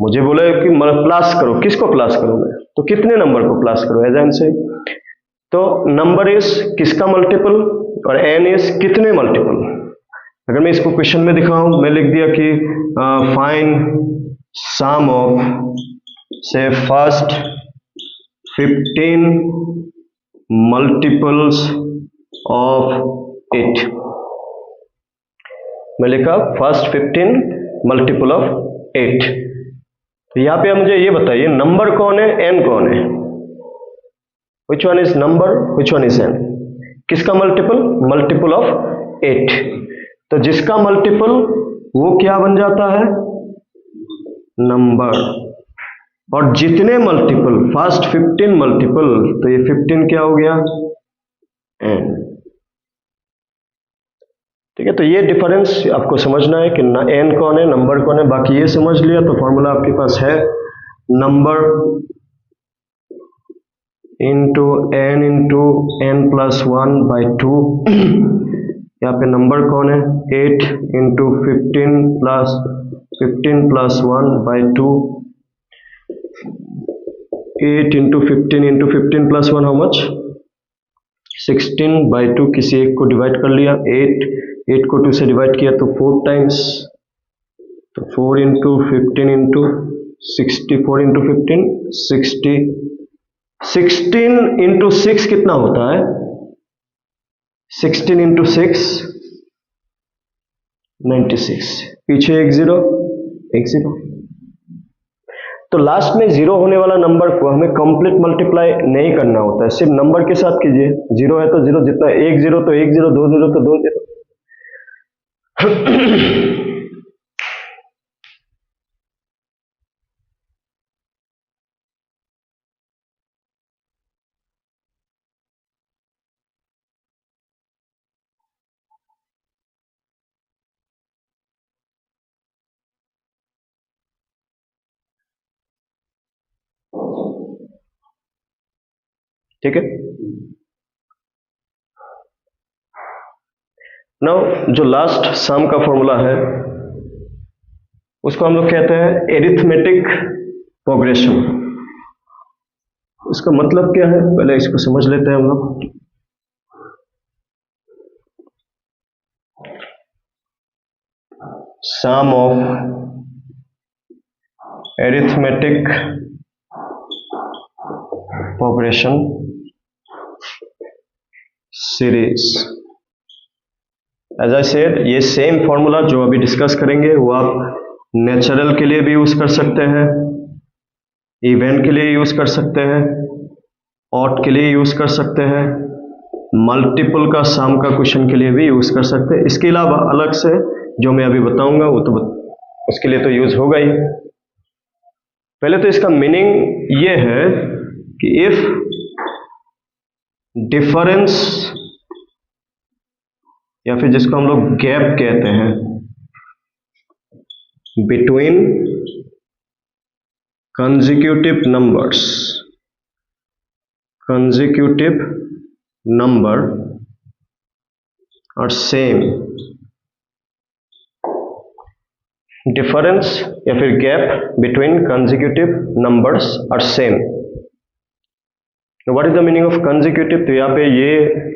मुझे बोले कि प्लस करो, किसको प्लस करोगे? तो कितने नंबर को प्लस करो, एज एन से। तो नंबर इज किसका मल्टीपल और n इज कितने मल्टीपल। अगर मैं इसको क्वेश्चन में दिखाऊं, मैं लिख दिया कि फाइंड सम ऑफ से फर्स्ट 15 मल्टीपल्स ऑफ 8। मैं लिखा फर्स्ट 15 मल्टीपल ऑफ 8। तो यहां पे आप मुझे ये बताइए, नंबर कौन है, n कौन है? Which one is number, which one is n? किसका मल्टीपल? Multiple of 8। तो जिसका मल्टीपल वो क्या बन जाता है? नंबर। और जितने मल्टीपल, फर्स्ट 15 मल्टीपल, तो ये 15 क्या हो गया? n। ठीक है, तो ये डिफरेंस आपको समझना है कि n कौन है, नंबर कौन है। बाकी ये समझ लिया तो फॉर्मूला आपके पास है, number into n plus 1 by 2। यहाँ पे नंबर कौन है? 8 into 15 plus 1 by 2। 8 into 15 plus 1 how much? 16 by 2। किसी एक को डिवाइड कर लिया, 8 को 2 से डिवाइड किया तो 4 टाइम्स, तो 4 इंटू 15 इंटू 64 इंटू 15 60। 16 इंटू 6 कितना होता है? 16 इंटू 6 96। पीछे एक जीरो। तो लास्ट में जीरो होने वाला नंबर को हमें कंप्लीट मल्टीप्लाई नहीं करना होता है, सिर्फ नंबर के साथ कीजिए। जीरो है तो जीरो, जितना एक जीरो तो एक जीरो, दो जीरो तो दो जीरो। ठीक है। नाउ जो लास्ट सम का फॉर्मूला है उसको हम लोग कहते हैं एरिथमेटिक प्रोग्रेशन। उसका मतलब क्या है, पहले इसको समझ लेते हैं हम लोग। sum of arithmetic progression series। As I said, ये सेम फॉर्मूला जो अभी डिस्कस करेंगे वो आप नेचुरल के लिए भी यूज कर सकते हैं, इवन के लिए यूज कर सकते हैं, ऑड के लिए यूज कर सकते हैं, मल्टीपल का सम का क्वेश्चन के लिए भी यूज कर सकते हैं। इसके अलावा अलग से जो मैं अभी बताऊंगा वो तो उसके लिए तो यूज होगा ही। पहले तो इसका मीनिंग ये है कि इफ डिफरेंस या फिर जिसको हम लोग गैप कहते हैं between consecutive number are same, difference या फिर gap between consecutive numbers are same। What is the meaning of consecutive? तो यहाँ पे ये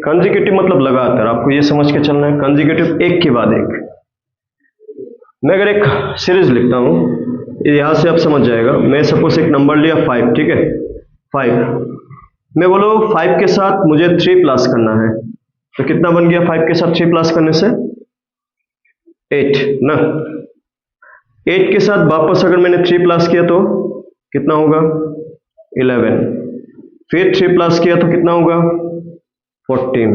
कंजिक्यूटिव मतलब लगातार, आपको ये समझ के चलना है कंजिक्यूटिव एक के बाद एक। मैं अगर एक सीरीज लिखता हूं, यहां से आप समझ जाएगा, मैं सपोज एक नंबर लिया 5, ठीक है 5, मैं बोलो 5 के साथ मुझे 3 प्लस करना है, तो कितना बन गया 5 के साथ 3 प्लस करने से? 8 ना। 8 के साथ वापस अगर मैंने 3 प्लस किया तो कितना होगा? 11। फिर 3 प्लस किया तो कितना होगा? 14।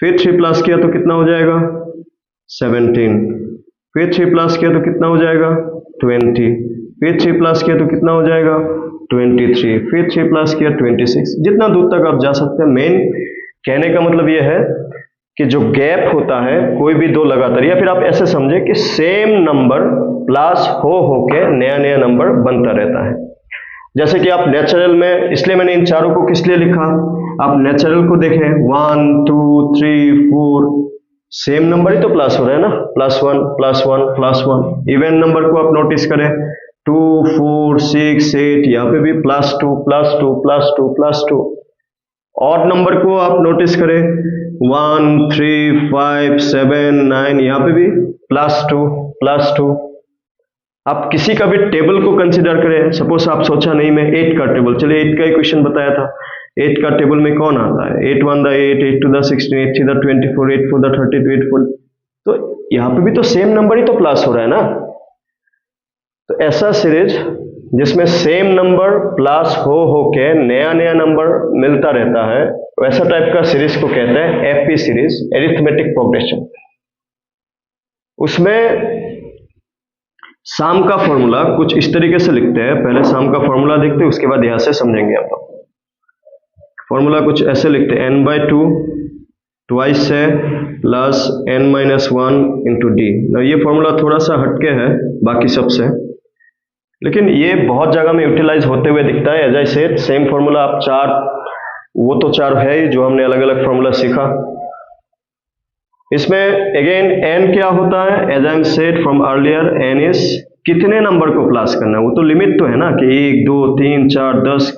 फिर 3 प्लस किया तो कितना हो जाएगा? 17। फिर 3 प्लस किया तो कितना हो जाएगा? 20। फिर 3 प्लस किया तो कितना हो जाएगा? 23। फिर 3 प्लस किया 26। जितना दूर तक आप जा सकते हैं। मेन कहने का मतलब यह है कि जो गैप होता है कोई भी दो लगातार, या फिर आप ऐसे समझे कि सेम नंबर प्लस होके नया नया नंबर बनता रहता है। जैसे कि आप नेचुरल में, इसलिए मैंने इन चारों को किस लिए लिखा, आप नेचुरल को देखें 1 2 3 4 सेम नंबर ही तो प्लस हो रहा है ना, +1 +1 +1। इवन नंबर को आप नोटिस करें 2 4 6 8, यहाँ पे भी +2 +2 +2 +2। ऑड नंबर को आप नोटिस करें 1 3 5 7 9, यहाँ पे भी +2 +2। आप किसी का भी टेबल को कंसीडर करें, सपोज आप सोचा नहीं मैं 8 का टेबल, चलिए 8 का ही क्वेश्चन बताया था, 8 का टेबल में कौन आता है? 8 1 8, 8 2 16, 8 3 24, 8 4 32, 8 4, तो यहाँ पे भी तो सेम नंबर ही तो प्लस हो रहा है ना। तो ऐसा सीरीज जिसमें सेम नंबर प्लस होके नया नया नंबर मिलता रहता है, वैसा टाइप का सीरीज को कहते हैं एपी सीरीज, एरिथमेटिक प्रोग्रेशन। उसमें सम का फॉर्मूला कुछ इस तरीके से लिखते हैं, पहले सम का फॉर्मूला देखते हैं, उसके बाद यहां से समझेंगे आप लोग। फॉर्मूला कुछ ऐसे लिखते हैं, n/2 ट्वाइस है प्लस n-1 इंटू डी। ये फॉर्मूला थोड़ा सा हटके है बाकी सबसे, लेकिन ये बहुत जगह में यूटिलाइज होते हुए दिखता है। As I said, same formula आप वो तो 4 है ही जो हमने अलग अलग फॉर्मूला सीखा। इसमें अगेन n क्या होता है? As I said from earlier, n is कितने नंबर को प्लस करना है। वो तो लिमिट तो है ना कि 1 2 3 4 10,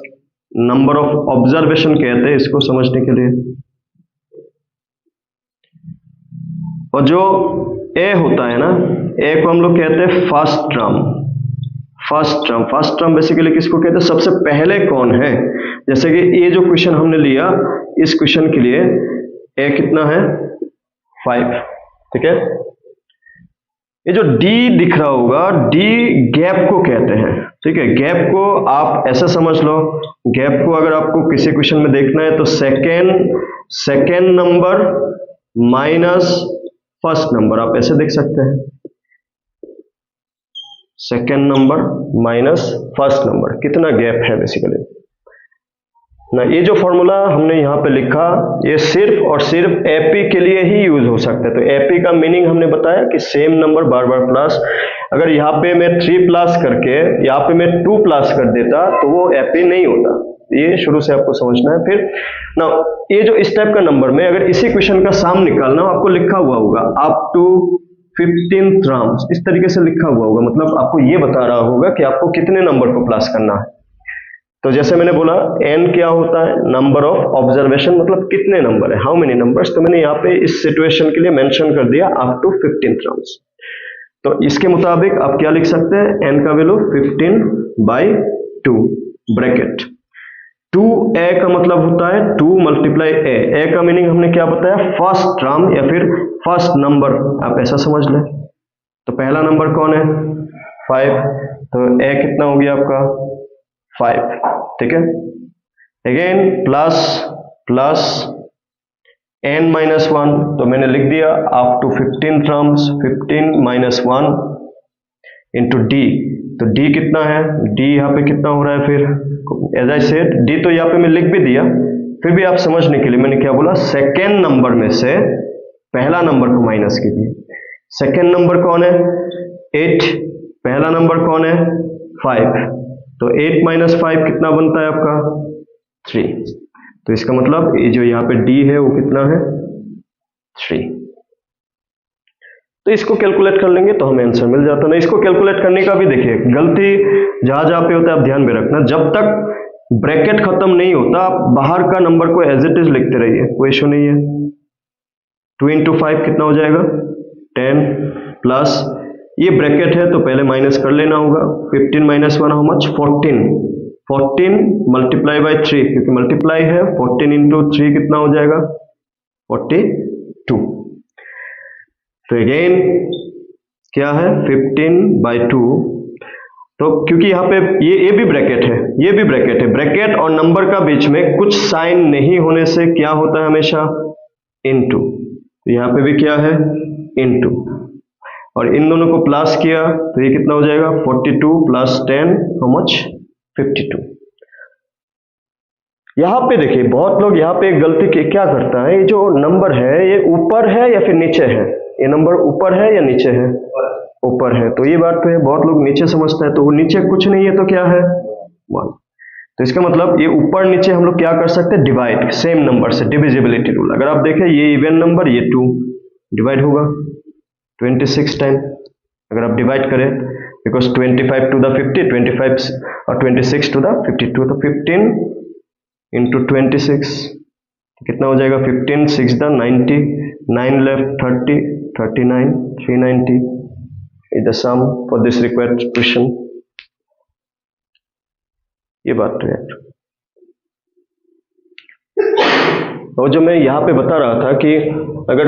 नंबर ऑफ ऑब्जर्वेशन कहते हैं इसको समझने के लिए। और जो a होता है ना, a को हम लोग कहते हैं first term. First term basically किसको कहते हैं? सबसे पहले कौन है। जैसे कि ये जो क्वेश्चन हमने लिया, इस क्वेश्चन के लिए a कितना है? 5, ठीक है। ये जो d दिख रहा होगा, d गैप को कहते हैं, ठीक है। गैप को आप ऐसा समझ लो, गैप को अगर आपको किसी क्वेश्चन में देखना है तो second number minus first number, आप ऐसे देख सकते हैं, second number minus first number, कितना गैप है बेसिकली ना। ये जो फॉर्मूला हमने यहाँ पे लिखा, ये सिर्फ और सिर्फ एपी के लिए ही यूज हो सकता है। तो एपी का मीनिंग हमने बताया कि सेम नंबर बार बार प्लस। अगर यहाँ पे मैं 3 प्लस करके यहाँ पे मैं 2 प्लस कर देता तो वो एपी नहीं होता। ये शुरू से आपको समझना है। फिर ना, ये जो इस टाइप का नंबर में अगर इसी क्वेश्चन का सम निकालना, आपको लिखा हुआ होगा अप टू 15 टर्म्स, इस तरीके से लिखा हुआ होगा, मतलब आपको ये बता रहा होगा कि आपको कितने नंबर को प्लस करना है। तो जैसे मैंने बोला n क्या होता है? नंबर ऑफ ऑब्जर्वेशन, मतलब कितने नंबर है, हाउ मेनी नंबर्स। तो मैंने यहाँ पे इस सिचुएशन के लिए मेंशन कर दिया अप टू 15 टर्म्स। तो इसके मुताबिक आप क्या लिख सकते हैं, n का वैल्यू 15/2 ब्रैकेट 2a का मतलब होता है 2 मल्टीप्लाई a का मीनिंग हमने क्या बताया, फर्स्ट टर्म या फिर फर्स्ट नंबर, आप ऐसा समझ लें। तो पहला नंबर कौन है, 5, तो a कितना हो गया आपका 5, ठीक है। अगेन प्लस प्लस n-1, तो मैंने लिख दिया up to 15 terms, 15 - 1 into D, तो डी कितना है, डी यहाँ पे कितना हो रहा है, फिर एज आई सेड डी तो यहाँ पे मैं लिख भी दिया, फिर भी आप समझने के लिए मैंने क्या बोला, सेकेंड नंबर में से पहला नंबर को माइनस कीजिए। सेकेंड नंबर कौन है, 8, पहला नंबर कौन है, 5, तो 8 - 5 कितना बनता है आपका 3, तो इसका मतलब ये जो यहाँ पे डी है वो कितना है 3। तो इसको कैलकुलेट कर लेंगे तो हमें आंसर मिल जाता है ना। इसको कैलकुलेट करने का भी देखिए गलती जहां जहां पे होता है आप ध्यान में रखना, जब तक ब्रैकेट खत्म नहीं होता आप बाहर का नंबर को एज इट इज लिखते रहिए, कोई इशू नहीं है। 2 × 5 कितना हो जाएगा 10 प्लस ये ब्रैकेट है तो पहले माइनस कर लेना होगा, 15 - 1 हाउ मच 14, 14 मल्टीप्लाई बाय 3 क्योंकि मल्टीप्लाई है, 14 × 3 कितना हो जाएगा 42। तो अगेन क्या है 15/2, तो क्योंकि यहाँ पे ये भी ब्रैकेट है, ये भी ब्रैकेट है, ब्रैकेट और नंबर का बीच में कुछ साइन नहीं होने से क्या होता है हमेशा इनटू, तो यहाँ पे भी क्या है इनटू, और इन दोनों को प्लस किया तो ये कितना हो जाएगा 42 + 10 हाउ मच 52। यहाँ पे देखिए बहुत लोग यहाँ पे एक गलती क्या करता है, ये जो नंबर है ये ऊपर है या फिर नीचे है, ये नंबर ऊपर है या नीचे है, ऊपर है, तो ये बात तो है, बहुत लोग नीचे समझते हैं, तो वो नीचे कुछ नहीं है तो क्या है 1, तो इसका मतलब ये ऊपर नीचे हम लोग क्या कर सकते हैं डिवाइड, सेम नंबर से डिविजिबिलिटी रूल, अगर आप देखें ये इवन नंबर ये 2 डिवाइड होगा 26 टाइम, अगर आप डिवाइड करें बिकॉज 25 to the 50, 25 और 26 to the 52, तो 15 × 26 कितना हो जाएगा 15 6 the 90, 9 left 30, 39, 390 is the sum for this required expression। ये बात तो है। और जो मैं यहाँ पे बता रहा था कि अगर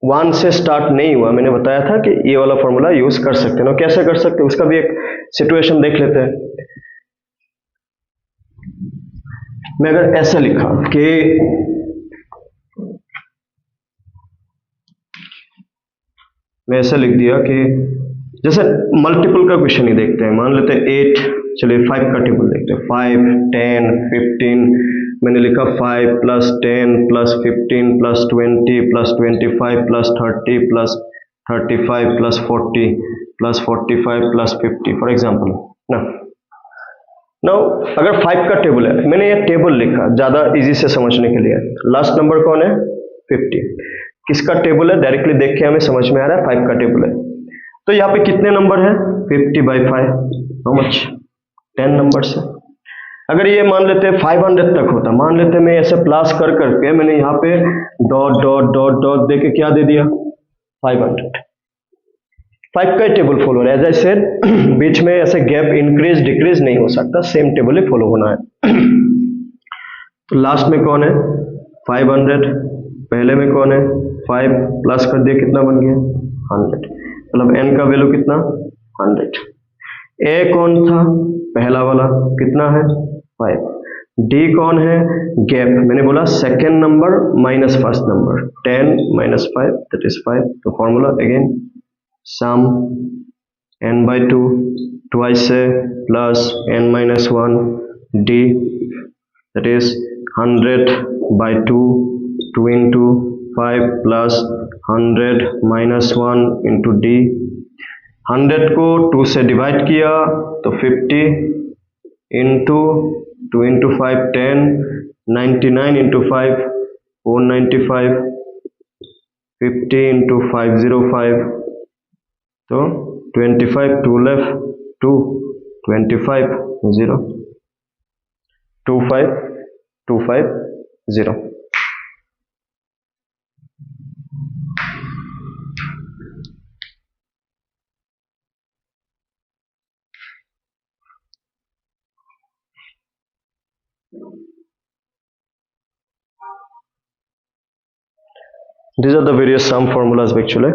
1 से स्टार्ट नहीं हुआ, मैंने बताया था कि ये वाला फॉर्मूला यूज कर सकते हैं ना, कैसे कर सकते हैं उसका भी एक सिचुएशन देख लेते हैं। मैं अगर ऐसे लिखा कि मैं ऐसे लिख दिया कि जैसे मल्टीपल का क्वेश्चन ही देखते हैं, मान लेते हैं 8, चलिए 5 का टेबल देखते हैं, 5 10 15, मैंने लिखा 5 + 10 + 15 + 20 + 25 + 30 + 35 + 40 + 45 + 50 फॉर एग्जाम्पल ना। नाउ अगर 5 का टेबल है, मैंने ये टेबल लिखा ज्यादा इजी से समझने के लिए, लास्ट नंबर कौन है 50, किसका टेबल है डायरेक्टली देख के हमें समझ में आ रहा है 5 का टेबल है, तो यहाँ पे कितने नंबर है 50/5 हाउ मच 10 नंबर है। अगर ये मान लेते हैं 500 तक होता, मान लेते हैं मैं ऐसे प्लस कर करके मैंने यहाँ पे डॉट डॉट डॉट डॉट दे के क्या दे दिया 500, 5 का टेबल फॉलो है, एज आई सेड बीच में ऐसे गैप इंक्रीज डिक्रीज नहीं हो सकता, सेम टेबल ही फॉलो होना है। तो लास्ट में कौन है 500, पहले में कौन है 5 प्लस कर दिया कितना बन गया 100, मतलब n का वैल्यू कितना 100। a कौन था पहला वाला कितना है 5, d कौन है गैप, मैंने बोला second number minus first number 10 - 5 that is 5, तो formula again sum n/2 twice a plus n-1 d, that is 100/2, 2 × 5 plus 100 - 1 into d, 100 को 2 से डिवाइड किया तो 50 into 2 × 5 10, 99 × 5 495, 50 × 505, तो 25 2 left 2 25 0 25 25 0। These are the various sum formulas actually.